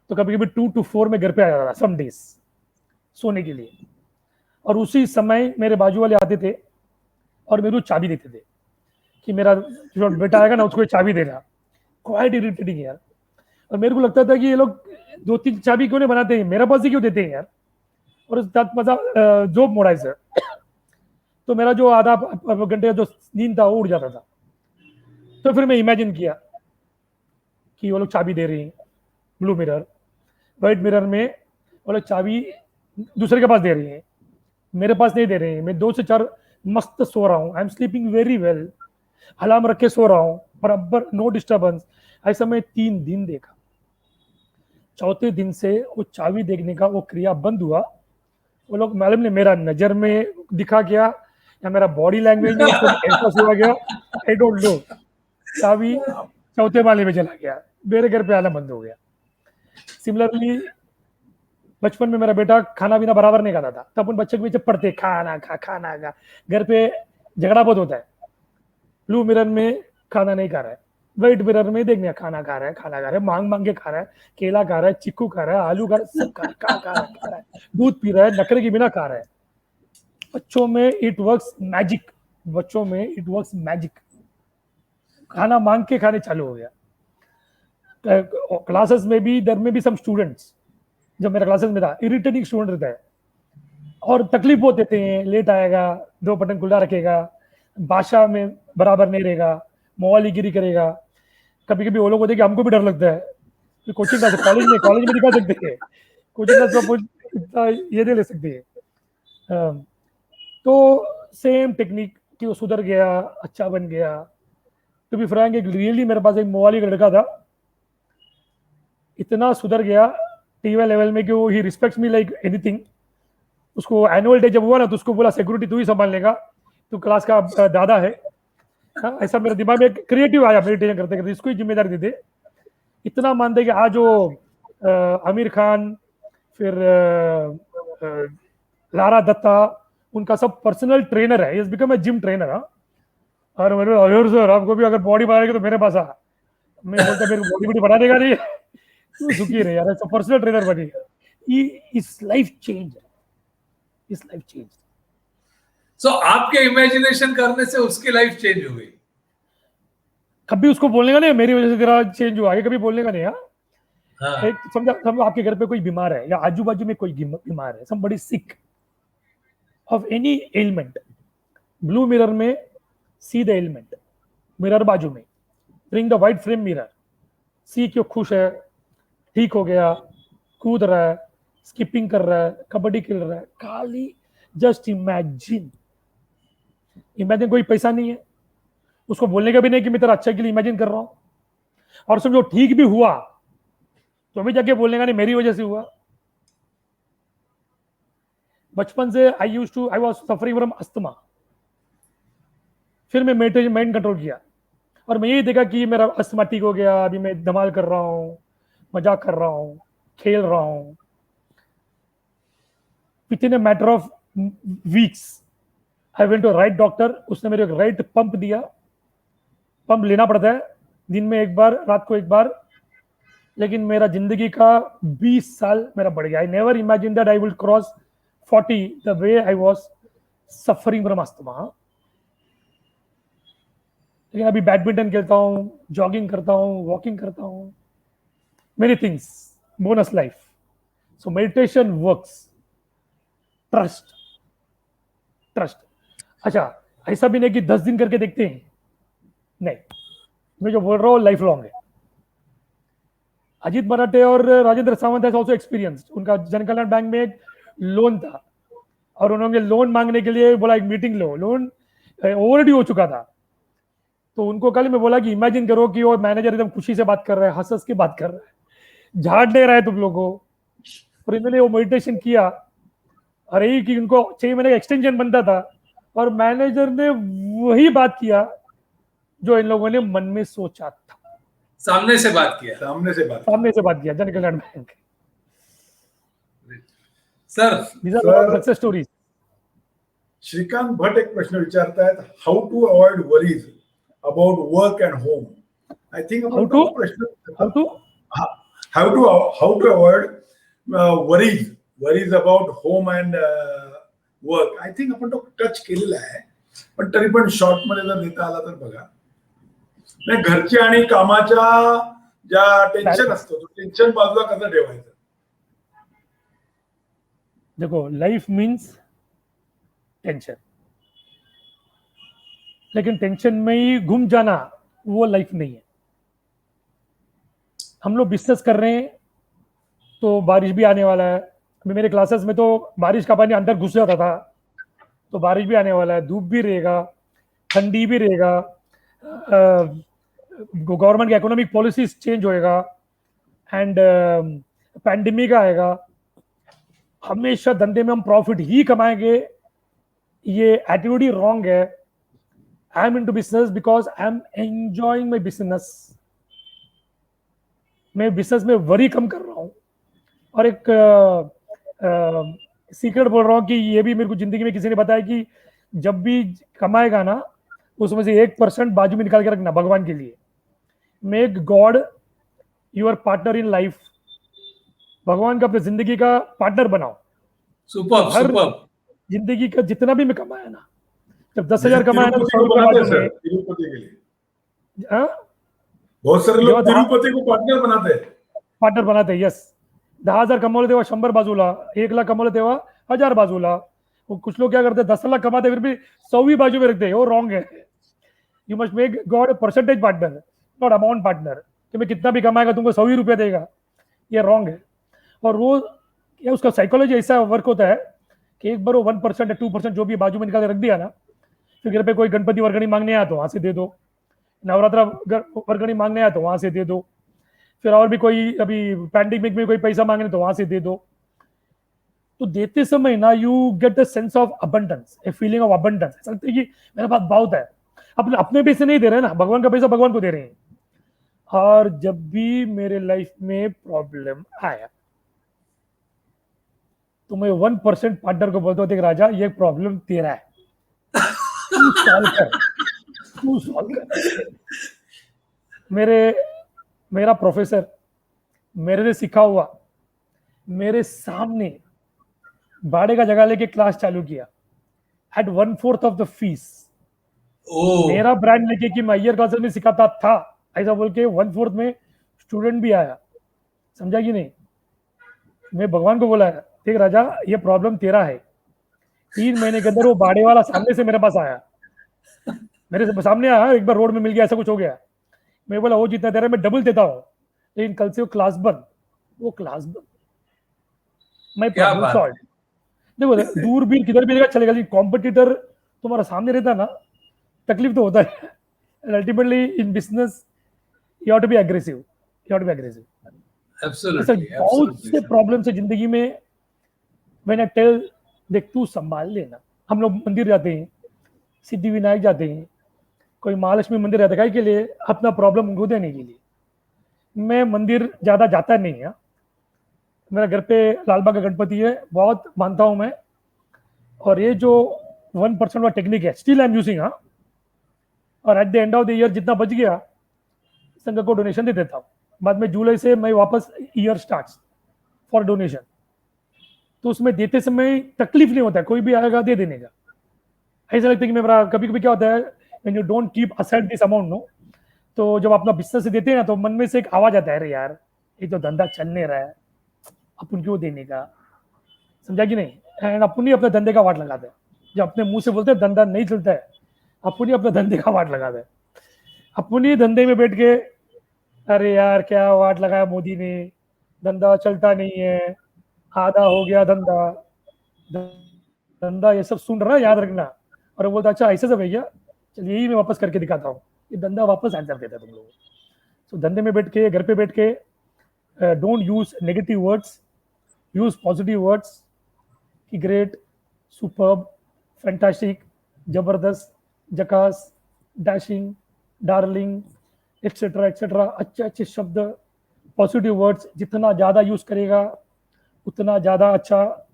तो कभी कभी 2 to 4 में घर पे आ जाता था सम डेज सोने के लिए. और उसी समय मेरे बाजू वाले आते थे और मेरे को चाबी देते थे कि मेरा जो बेटा आएगा ना उसको चाबी देना. क्वाइट इरिटेटिंग यार. और मेरे को लगता था कि ये लोग 2-3 चाबी क्यों नहीं बनाते हैं, मेरा पास ही क्यों देते हैं यार. और त्यात माझा झोप मोडायचं. तो मेरा जो आधा घंटे का जो नींद था वो उड़ जाता था. तो फिर मैं इमेजिन किया कि वो लोग चाबी दे रही हैं, ब्लू मिरर, व्हाइट मिरर में वो लोग चाबी दूसरे के पास दे रही हैं, मेरे पास नहीं दे रहे हैं. मैं 2 से 4 मस्त सो रहा हूँ, I am sleeping very well, alarm रख के सो रहा हूँ बराबर, नो डिस्टर्बेंस. ऐसा मैं 3 दिन देखा. 4थे दिन से वो चाबी देखने का वो क्रिया बंद हुआ. वो लोग मालूम नहीं मेरा नजर में दिखा क्या या मेरा बॉडी लैंग्वेज में एहसास हुआ गया, आई डोंट नो. चाबी 4थे माले में चला गया, मेरे घर पे आना बंद हो गया. सिमिलरली बचपन में मेरा बेटा खाना पीना बराबर नहीं खाता था, तब अपन बच्चे के पीछे पढ़ते खाना खा. घर पे झगड़ा बहुत होता है. ब्लू मिरर में खाना नहीं खा रहा है, व्हाइट मिरर में देखने खाना खा रहा है, मांग के खा रहा है, केला खा रहा है, चिक्कू खा रहा है, आलू खा रहा है, सब खा रहा है, दूध पी रहा है, नखरे के बिना खा रहा है. बच्चों में इट वर्क्स मैजिक. खाना मांग के खाने चालू हो गया। क्लासेस में भी देयर में भी सम स्टूडेंट्स, जब मेरा क्लासेस में था, इरिटेटिंग स्टूडेंट रहता है और तकलीफ बहुत देते हैं, लेट आएगा, 2 बटन खुला रखेगा, भाषा में बराबर नहीं रहेगा, मौलिगिरी करेगा। कभी कभी वो लोग होते हैं कि हमको भी डर लगता है कि कोचिंग क्लास, कॉलेज में दिखा सकते हैं, कोचिंग क्लास में इतना ये नहीं ले सकते हैं। तो सेम टेक्निक कि वो सुधर गया, अच्छा बन गया। टू बी फ्रैंक, एक रियली मेरे पास एक मोवाली का लड़का था, इतना सुधर गया टीवा लेवल में कि वो he respects me like anything. उसको एनुअल डे जब हुआ ना तो उसको बोला सिक्योरिटी तू ही संभाल लेगा, तू क्लास का दादा है। हाँ, ऐसा मेरे दिमाग में क्रिएटिव आया मेडिटेशन करते करते, इसको ही जिम्मेदारी दे दे। इतना मानते कि आज वो आमिर खान, फिर लारा दत्ता, उनका सब पर्सनल ट्रेनर है, is become a gym trainer. और मेरे अयर सर आपको भी अगर बॉडी बनाएगी तो मेरे पास आ। मैं बोलता मेरे को बॉडी बना देगा नहीं, तू झुकी रहे यार, ऐसा पर्सनल ट्रेनर बनेगा। इस लाइफ चेंज, इस लाइफ चेंज। सो आपके इमेजिनेशन करने से उसकी लाइफ चेंज हो गई। कभी उसको बोलने का नहीं मेरी वजह से तेरा चेंज हुआ है, कभी बोलने का नहीं। हाँ। एक समझो आपके घर पे कोई बीमार है या आजू बाजू में कोई बीमार है, somebody sick of any ailment, blue mirror में सी द एलिमेंट, मिरर बाजू में, bring the white frame mirror, see क्यों खुश है, ठीक हो गया, कूद रहा है, स्किपिंग कर रहा है, कबड्डी खेल रहा है, खाली जस्ट इमेजिन। इमेजिन, कोई पैसा नहीं है, उसको बोलने का भी नहीं कि मैं तेरा अच्छा के लिए इमेजिन कर रहा हूं। और समझो ठीक भी हुआ तो भी जाके बोलने का नहीं मेरी वजह से हुआ। बचपन से I was suffering from asthma, फिर मैं मेडिटेशन माइंड कंट्रोल किया और मैं यही देखा कि मेरा अस्थमा ठीक हो गया, अभी मैं धमाल कर रहा हूँ, मजाक कर रहा हूँ, खेल रहा हूँ। Within a matter of weeks I went to right doctor, उसने मेरे को राइट पंप दिया। पंप लेना पड़ता है दिन में एक बार, रात को एक बार, लेकिन मेरा जिंदगी का 20 साल मेरा बढ़ गया। I never imagine that I will cross 40 the way I was suffering from asthma. लेकिन अभी बैडमिंटन खेलता हूँ, जॉगिंग करता हूँ, वॉकिंग करता हूँ, many things, bonus life. So meditation works, trust. अच्छा, ऐसा भी नहीं कि 10 दिन करके देखते हैं, नहीं, मैं जो बोल रहा हूँ लाइफ लॉन्ग है। अजीत मराठे और Rajendra Sawant has also experienced. उनका जन कल्याण बैंक में एक लोन था और उन्होंने लोन मांगने के लिए बोला एक मीटिंग लो, लोन ओवरड्यू हो चुका था। तो उनको कल मैं बोला कि इमेजिन करो कि वो मैनेजर एकदम खुशी से बात कर रहा है, हंस के बात कर रहा है, झाड़ दे रहा है तुम लोगों को। और इन्होंने वो मेडिटेशन किया और यही कि उनको 6 महीने का एक्सटेंशन बनता था और मैनेजर ने वही बात किया जो इन लोगों ने मन में सोचा था। सामने से बात किया Jan Kalyan bank. Sir success stories. Shrikant Bhatt एक प्रश्न विचारतायत, how to avoid worries about work and home. I think how to avoid worries about home and work. I think आपण तो टच केलेला आहे, पण तरी पण शॉर्ट मध्ये जर देता आला तर बघा, नाही घरच्या आणि कामाच्या ज्या टेन्शन असतो तो टेन्शन बाजूला कसं ठेवायचं। देखो, लाइफ मीन्स टेंशन, लेकिन टेंशन में ही घूम जाना वो लाइफ नहीं है। हम लोग बिजनेस कर रहे हैं तो बारिश भी आने वाला है। मेरे क्लासेस में तो बारिश का पानी अंदर घुस जाता था, तो बारिश भी आने वाला है, धूप भी रहेगा, ठंडी भी रहेगा, गवर्नमेंट की इकोनॉमिक पॉलिसीज चेंज होएगा एंड पैंडेमिक आएगा। हमेशा धंधे में हम प्रॉफिट ही कमाएंगे, ये एटीट्यूड ही रॉन्ग है। I am into business because I am enjoying my business. मैं बिजनेस में वरी कम कर रहा हूँ और एक सीक्रेट बोल रहा हूँ कि ये भी मेरे को जिंदगी में किसी ने बताया कि जब भी कमाएगा ना उसमें से 1% बाजू में निकाल के रखना भगवान के लिए। Make God your partner in life. भगवान का अपने जिंदगी का पार्टनर बनाओ। सुपर। जिंदगी का जितना भी मैं कमाया ना, जब 10,000 कमाया ना तो 100 रुपये बाजू में, हाँ? बहुत सारे लोग जेव्हा तिरुपती को पार्टनर बनाते हैं. पार्टनर बनाते, यस. 10,000 कमवले तेव्हा 100 बाजूला, 1 लाख कमवले तेव्हा 1000 बाजूला. वो कुछ लोग क्या करते हैं, 10 लाख कमाते फिर भी 100वीं बाजू में रखते हैं, वो रॉन्ग है. You must make God percentage partner, not amount partner, कि मैं कितना भी कमाएगा तुमको 100 रुपया देगा, ये रॉन्ग है. और वो क्या उसका साइकोलॉजी ऐसा वर्क होता है कि एक बार वो 1% या 2% जो भी बाजू में निकाल के रख दिया ना, फिर घर पे कोई गणपति वर्गणी मांगने आया तो वहां से दे दो, नवरात्रा वर्गणी मांगने आया तो वहां से दे दो, फिर और भी कोई अभी पैंडेमिक में कोई पैसा मांगने तो वहां से दे दो. तो देते समय ना you get the sense of abundance, a feeling of abundance. ऐसा लगता है कि मेरे पास बहुत है. अपने पैसे नहीं दे रहे ना, भगवान का पैसा भगवान को दे रहे हैं. और जब भी मेरे लाइफ में प्रॉब्लम आया तो मैं 1% पार्टनर को बोलता हूँ, राजा ये प्रॉब्लम तेरा है, तू सॉल्व कर, तू सॉल्व कर. मेरा प्रोफेसर मेरे से सीखा हुआ मेरे सामने भाड़े का जगह लेके क्लास चालू किया एट 1/4 ऑफ द फीस. मेरा ब्रांड लेके कि मैं अय्यर क्लासेस में सिखाता था ऐसा बोल के 1/4 में स्टूडेंट भी आया. समझा कि नहीं? मैं भगवान को बोला, देख राजा ये प्रॉब्लम तेरा है. 3 महीने के अंदर वो भाड़े वाला सामने से मेरे पास आया, मेरे सामने आया, एक बार रोड में मिल गया, ऐसा कुछ हो गया. मैं बोला वो जितना दे रहा है मैं डबल देता हूँ, लेकिन कल से वो क्लास बंद. मैं प्रॉब्लम सॉल्व. देखो दूरबीन किधर भी रहेगा चलेगा, लेकिन कॉम्पिटिटर तुम्हारा सामने रहता ना, तकलीफ तो होता है. Ultimately in business you have to be aggressive, Absolutely. बहुत से प्रॉब्लम है जिंदगी में. मैंने टेल देख तू संभाल लेना. हम लोग मंदिर जाते हैं, सिद्धि विनायक जाते हैं, कोई महालक्ष्मी मंदिर जाता है के लिए अपना प्रॉब्लम उनको देने के लिए. मैं मंदिर ज्यादा जाता नहीं है. मेरा घर पे लालबाग का गणपति है, बहुत मानता हूं मैं. और ये जो 1% वाला टेक्निक है स्टिल आई एम यूजिंग. हाँ, और at the end of the year जितना बच गया संघ को डोनेशन दे देता हूँ. बाद में जुलाई से मैं वापस ईयर स्टार्ट्स फॉर डोनेशन. तो उसमें देते समय तकलीफ नहीं होता है, कोई भी आएगा दे देने का. ऐसा लगता है कि मेरा कभी कभी क्या होता है when you don't keep aside this amount no, तो जब अपना बिजनेस से देते हैं ना तो मन में से एक आवाज आता है, अरे यार ये तो धंधा चल नहीं रहा है, अपन क्यों देने का. समझा कि नहीं? एंड अपन ही अपने धंधे का वाट लगाते हैं. जब अपने मुंह से बोलते हैं धंधा नहीं चलता है, अपन ही अपने धंधे का वाट लगाते हैं. अपन ही धंधे में बैठ के अरे यार क्या वाट लगाया मोदी ने, धंधा चलता नहीं है, आधा हो गया धंधा ये सब सुन रहा है, याद रखना. और वो बोलता अच्छा ऐसे सब है क्या, चलिए यही मैं वापस करके दिखाता हूँ. ये धंधा वापस आंसर देता है तुम लोगों. सो धंधे में बैठ के, घर पे बैठ के, don't use negative words, use positive words कि ग्रेट, सुपर्ब, फैंटास्टिक, जबरदस्त, जकास, डैशिंग, डार्लिंग, एक्सेट्रा. अच्छे शब्द, पॉजिटिव वर्ड्स जितना ज़्यादा यूज करेगा उतना ज़्यादा अच्छा.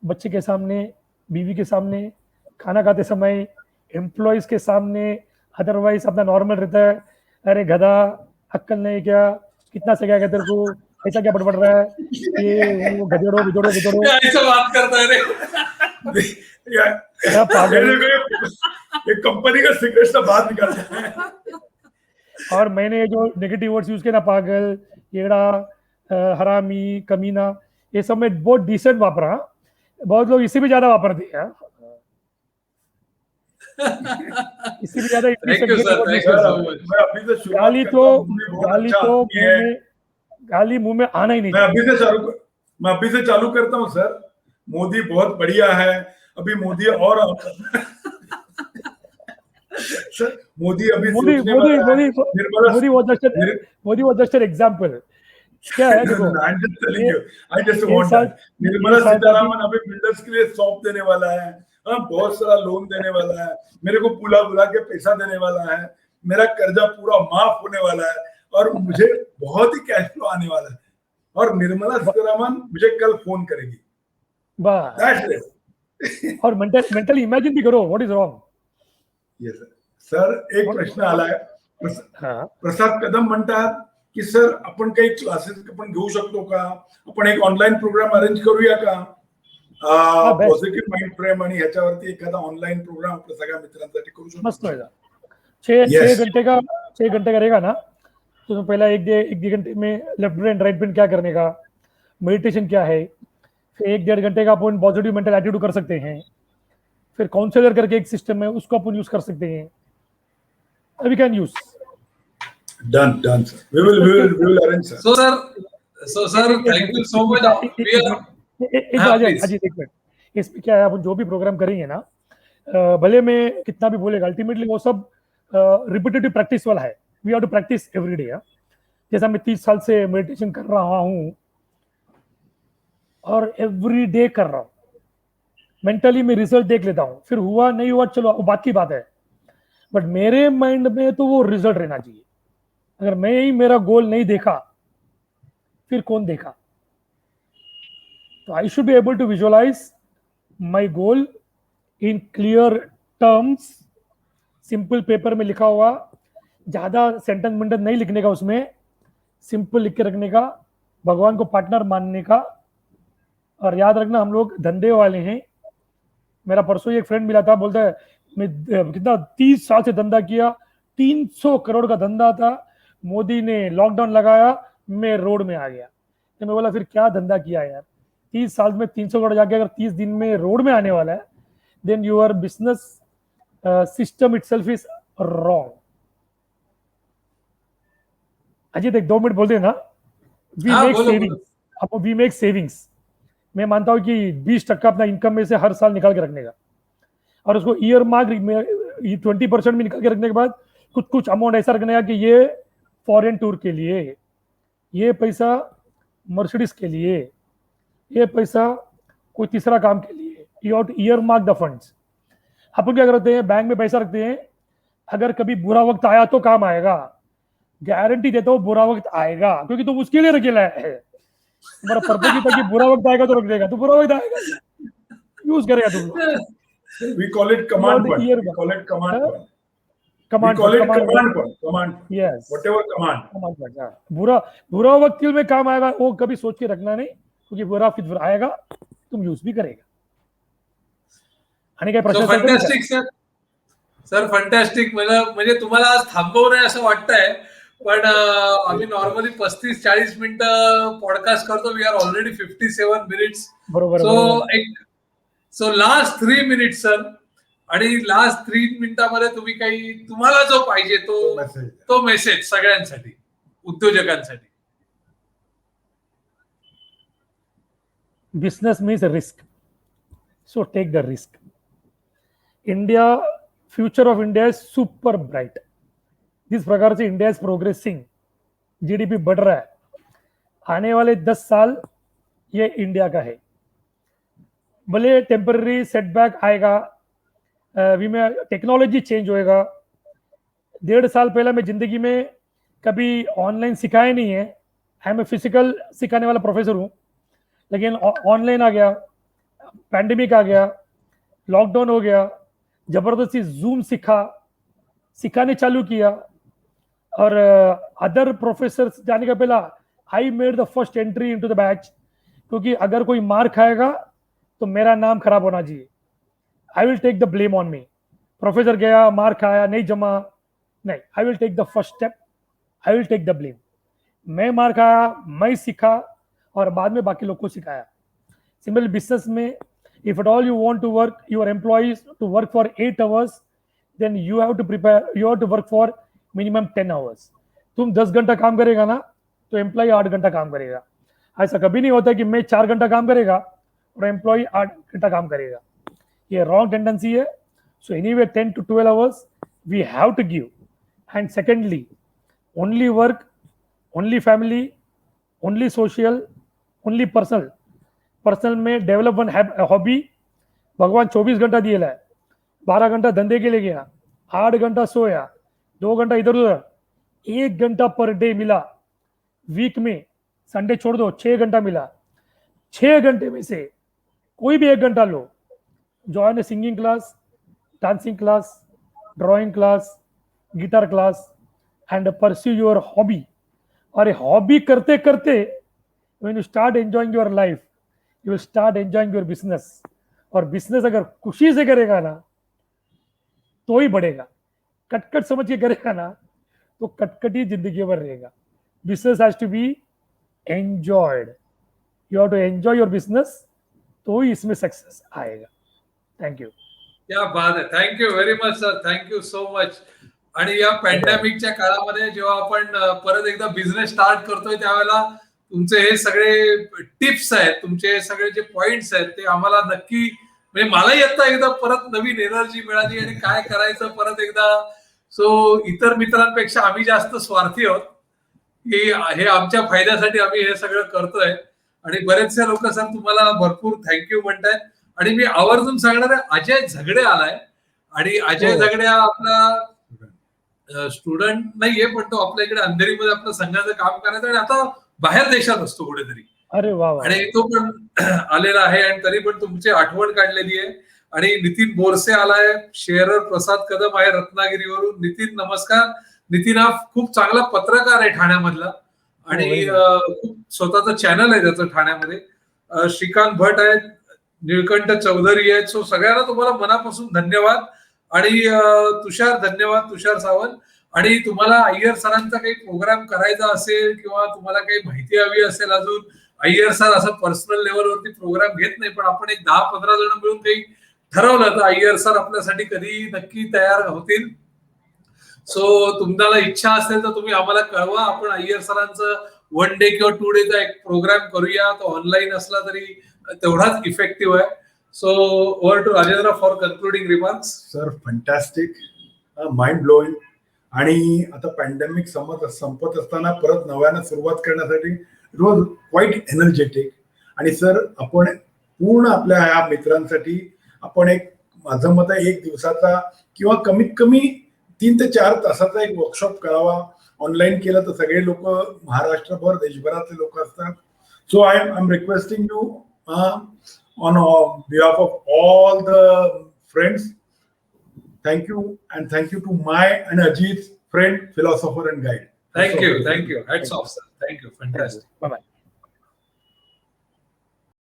बच्चे के सामने, बीवी के सामने, खाना खाते समय, एम्प्लॉयज के सामने. अदरवाइज अपना नॉर्मल रहता है, अरे गधा, अक्कल नहीं क्या, कितना से क्या कहते तेरे को, ऐसा क्या बड़बड़ रहा है, ये वो गधेड़ो बिजोड़ो ऐसा बात करता है रे. ये कंपनी का सीक्रेट सा बात निकालता है. और मैंने जो नेगेटिव वर्ड्स यूज किया ना, पागल, येड़ा, हरामी, कमीना, ये सब मैं बहुत डिसेंट वापरा. बहुत लोग इससे भी ज्यादा वापरते हैं. इससे भी ज्यादा गाली मुंह में आना ही नहीं. मैं अभी से चालू करता हूँ सर. मोदी बहुत बढ़िया है. अभी मोदी और सर मोदी अभी Modi was just an example. क्या है देखो, निर्मला सीतारामन अभी बिल्डर्स के लिए शॉप देने वाला है, बहुत सारा लोन देने वाला है, मेरे को बुला के पैसा देने वाला है, मेरा कर्जा पूरा माफ होने वाला है, और मुझे बहुत ही कैश फ्लो आने वाला है. और निर्मला सीतारामन मुझे कल फोन करेगी. और मेंटली इमेजिन भी करो what is wrong. Yes sir. एक प्रश्न आलाय. प्रसाद कदम म्हणतात की सर आपण काही क्लासेस आपण घेऊ शकतो का, आपण एक ऑनलाईन प्रोग्राम अरेंज करूया का, पॉझिटिव्ह माइंड फ्रेम आणि ह्याच्यावरती एखादा ऑनलाईन प्रोग्राम आपल्या सगळ्या मित्रांसाठी करू शकतो. मस्त होगा. 6 घंटे का 6 घंटे करेगा ना, तो उसमें पहला एक घंटे में लेफ्ट ब्रेन राइट ब्रेन क्या करने का, मेडिटेशन क्या है, फिर 1-1.5 घंटे का अपन पॉजिटिव मेंटल एटीट्यूड कर सकते हैं, फिर काउंसलर करके एक सिस्टम है उसको अपन यूज कर सकते हैं, we can use. Done, sir. We will arrange, sir. So sir, thank you so much. Ajit एक मिनट, इसमें क्या है, अपन जो भी प्रोग्राम करेंगे ना, भले मैं कितना भी बोलेगा, अल्टीमेटली वो सब रिपीटेटिव प्रैक्टिस वाला है। We have to practise every day. जैसा मैं 30 साल से मेडिटेशन कर रहा हूँ और एवरी डे कर रहा हूँ, मेंटली मैं रिजल्ट देख लेता हूँ, फिर हुआ नहीं हुआ चलो वो बात की बात है, बट मेरे माइंड में तो वो रिजल्ट रहना चाहिए। अगर मैं ही मेरा गोल नहीं देखा फिर कौन देखा? तो I should be able to visualise my goal in clear terms, simple paper में लिखा हुआ, ज्यादा सेंटेंस मेंटेंस नहीं लिखने का, उसमें सिंपल लिख के रखने का, भगवान को पार्टनर मानने का। और याद रखना हम लोग धंधे वाले हैं। मेरा परसों एक फ्रेंड मिला था, बोलता है मैं कितना 30 साल से धंधा किया, 300 करोड़ का धंधा था, मोदी ने लॉकडाउन लगाया, मैं रोड में आ गया। तो मैं बोला फिर क्या धंधा किया यार, 30 साल में 300 करोड़ जाके अगर 30 दिन में रोड में आने वाला है, then your business system itself is wrong. Ajit एक 2 मिनट बोल देना। We make savings. मैं मानता हूं कि 20% अपना इनकम में से हर साल निकाल के रखने का, और उसको ईयर मार्क 20% में निकाल के रखने के बाद कुछ अमाउंट ऐसा रखने का कि ये फॉरेन टूर के लिए, ये पैसा मर्सिडीज के लिए, ये पैसा कोई तीसरा काम के लिए। You have to earmark the funds. अपन क्या करते हैं, बैंक में पैसा रखते हैं, अगर कभी बुरा वक्त आया तो काम आएगा, गारंटी देता हूं बुरा वक्त आएगा, क्योंकि तुम उसके लिए रखेला है। तुम्हारा पर्पज ही था कि बुरा वक्त आएगा तो रख देगा, तो बुरा वक्त आएगा यूज करेगा तुम। We call it command point. We call it command point. We call it command point. Command point. Yes. Whatever command. बुरा वक्त में काम आएगा, वो कभी सोच के रखना नहीं, क्योंकि बुरा फिर आएगा तुम यूज भी करेगा। आणि काय प्रश्न? Fantastic sir, fantastic. म्हणजे तुम्हाला आज थांबवणं असं वाटतंय, पण आम्ही नॉर्मली 35-40 मिनिटं पॉडकास्ट करतो. We are already 57 minutes. बरोबर. सो लास्ट 3 मिनिट्स सर, आणि लास्ट 3 मिनिटांमध्ये तुम्ही काही तुम्हाला जो पाहिजे तो मेसेज सगळ्यांसाठी, उद्योजकांसाठी. Business means risk, so take the risk. India, future of India is super bright. जिस प्रकार से इंडिया इज प्रोग्रेसिंग, जीडीपी बढ़ रहा है, आने वाले 10 साल ये इंडिया का है. भले टेम्पररी सेटबैक आएगा, टेक्नोलॉजी चेंज होएगा. 1.5 साल पहले मैं जिंदगी में कभी ऑनलाइन सिखाया नहीं है. आई एम ए फिजिकल सिखाने वाला प्रोफेसर हूँ, लेकिन ऑनलाइन आ गया, पैंडेमिक आ गया, लॉकडाउन हो गया, जबरदस्ती जूम सिखाने चालू किया. और अदर प्रोफेसर जाने का पहला I made the first entry into the batch, क्योंकि अगर कोई मार खाएगा तो मेरा नाम खराब होना चाहिए. I will take the blame on me. Professor गया, मार खाया, नहीं जमा, नहीं, I will take the first step, I will take the blame. मैं मार खाया, मैं सीखा, और बाद में बाकी लोग को सिखाया. सिंपल बिजनेस में, if at all you want to work your employees to work for 8 hours, then you have to work for minimum 10 hours. तुम 10 घंटा काम करेगा ना, तो एम्प्लॉय 8 घंटा काम करेगा. ऐसा कभी नहीं होता कि मैं 4 घंटा काम करेगा और एम्प्लॉय 8 घंटा काम करेगा. ये रॉन्ग टेंडेंसी है. So anyway 10 to 12 hours we have to give. And secondly, only work, only family, only social, only personal में डेवलप वन हॉबी. भगवान 24 घंटा दिएला है. 12 घंटा धंधे के लिए गया, 8 घंटा सोया, 2 घंटा इधर उधर, 1 घंटा पर डे मिला. वीक में संडे छोड़ दो, 6 घंटा मिला. 6 घंटे में से कोई भी 1 घंटा लो, join a singing class, dancing class, drawing class, guitar class, and pursue your hobby. और ये हॉबी करते करते when you start enjoying your life, you will start enjoying your business. और बिजनेस अगर खुशी से करेगा ना तो ही बढ़ेगा. कट समझ के करेगा ना तो कटकटी जिंदगी भर रहेगा. Business has to be enjoyed. You have to enjoy your business, तो ही इसमें सक्सेस आएगा. थँक्यू. क्या बात आहे. Thank you very much sir. Thank you so much. आणि या पॅन्डेमिकच्या काळामध्ये जेव्हा आपण परत एकदा बिझनेस स्टार्ट करतोय त्यावेळेला तुमचे हे सगळे टिप्स आहेत, तुमचे हे सगळे जे पॉइंट्स आहेत ते आम्हाला नक्की, म्हणजे मलाही आता एकदा परत नवीन एनर्जी मिळाली आणि काय करायचं परत एकदा. सो इतर मित्रांपेक्षा आम्ही जास्त स्वार्थी आहोत की हे आमच्या फायद्यासाठी आम्ही हे सगळं करतोय. आणि बरेचसे लोक सर तुम्हाला भरपूर थँक्यू म्हणतायत. आणि मी आवर्जून सांगणार आहे, अजय झगडे आलाय. आणि अजय झगडे हा आपला स्टुडंट नाहीये, पण तो आपल्या इकडे अंधेरीमध्ये आपलं संघाचं काम करायचं आणि आता बाहेर देशात असतो कुठेतरी. अरे वा. आणि तो पण आलेला आहे आणि तरी पण तुमची आठवण काढलेली आहे. आणि नितीन बोरसे आलाय, शेअरर प्रसाद कदम आहे रत्नागिरीवरून. नितीन नमस्कार. नितीन हा खूप चांगला पत्रकार आहे ठाण्यामधला आणि खूप स्वतःचं चॅनल आहे त्याचं ठाण्यामध्ये. श्रीकांत भट आहेत, निळकंठ चौधरी आहेत. सो सगळ्यांना तुम्हाला मनापासून धन्यवाद. आणि तुषार धन्यवाद, तुषार सावंत. आणि तुम्हाला अय्यर सरांचा काही प्रोग्राम करायचा असेल किंवा तुम्हाला काही माहिती हवी असेल अजून, अय्यर सर असं पर्सनल लेवलवरती प्रोग्राम घेत नाही, पण आपण एक 10-15 जण मिळून काही ठरवलं तर अय्यर सर आपल्यासाठी कधी नक्की तयार होतील. सो तुम्हाला इच्छा असेल तर तुम्ही आम्हाला कळवा. आपण अय्यर सरांचं 1 डे किंवा 2 डेचा एक प्रोग्राम करूया. तो ऑनलाईन असला तरी तेवढाच इफेक्टिव्ह आहे. So over to Rajendra for concluding remarks. Sir fantastic, mind blowing. आणि आता पॅन्डेमिक संपत असताना परत नव्यानं सुरुवात करण्यासाठी इट वॉज क्वाईट एनर्जेटिक. आणि सर आपण पूर्ण आपल्या ह्या मित्रांसाठी आपण एक, माझं मत आहे, 1 दिवसाचा किंवा कमीत कमी 3 ते 4 तासाचा एक वर्कशॉप करावा. ऑनलाईन केलं तर सगळे लोक महाराष्ट्रभर देशभरातले लोक असतात. So I am requesting you on behalf of all the friends, thank you, and thank you to my and Ajit's friend, philosopher and guide. Thank you. Hats off, sir. Thank you. Fantastic. Bye bye.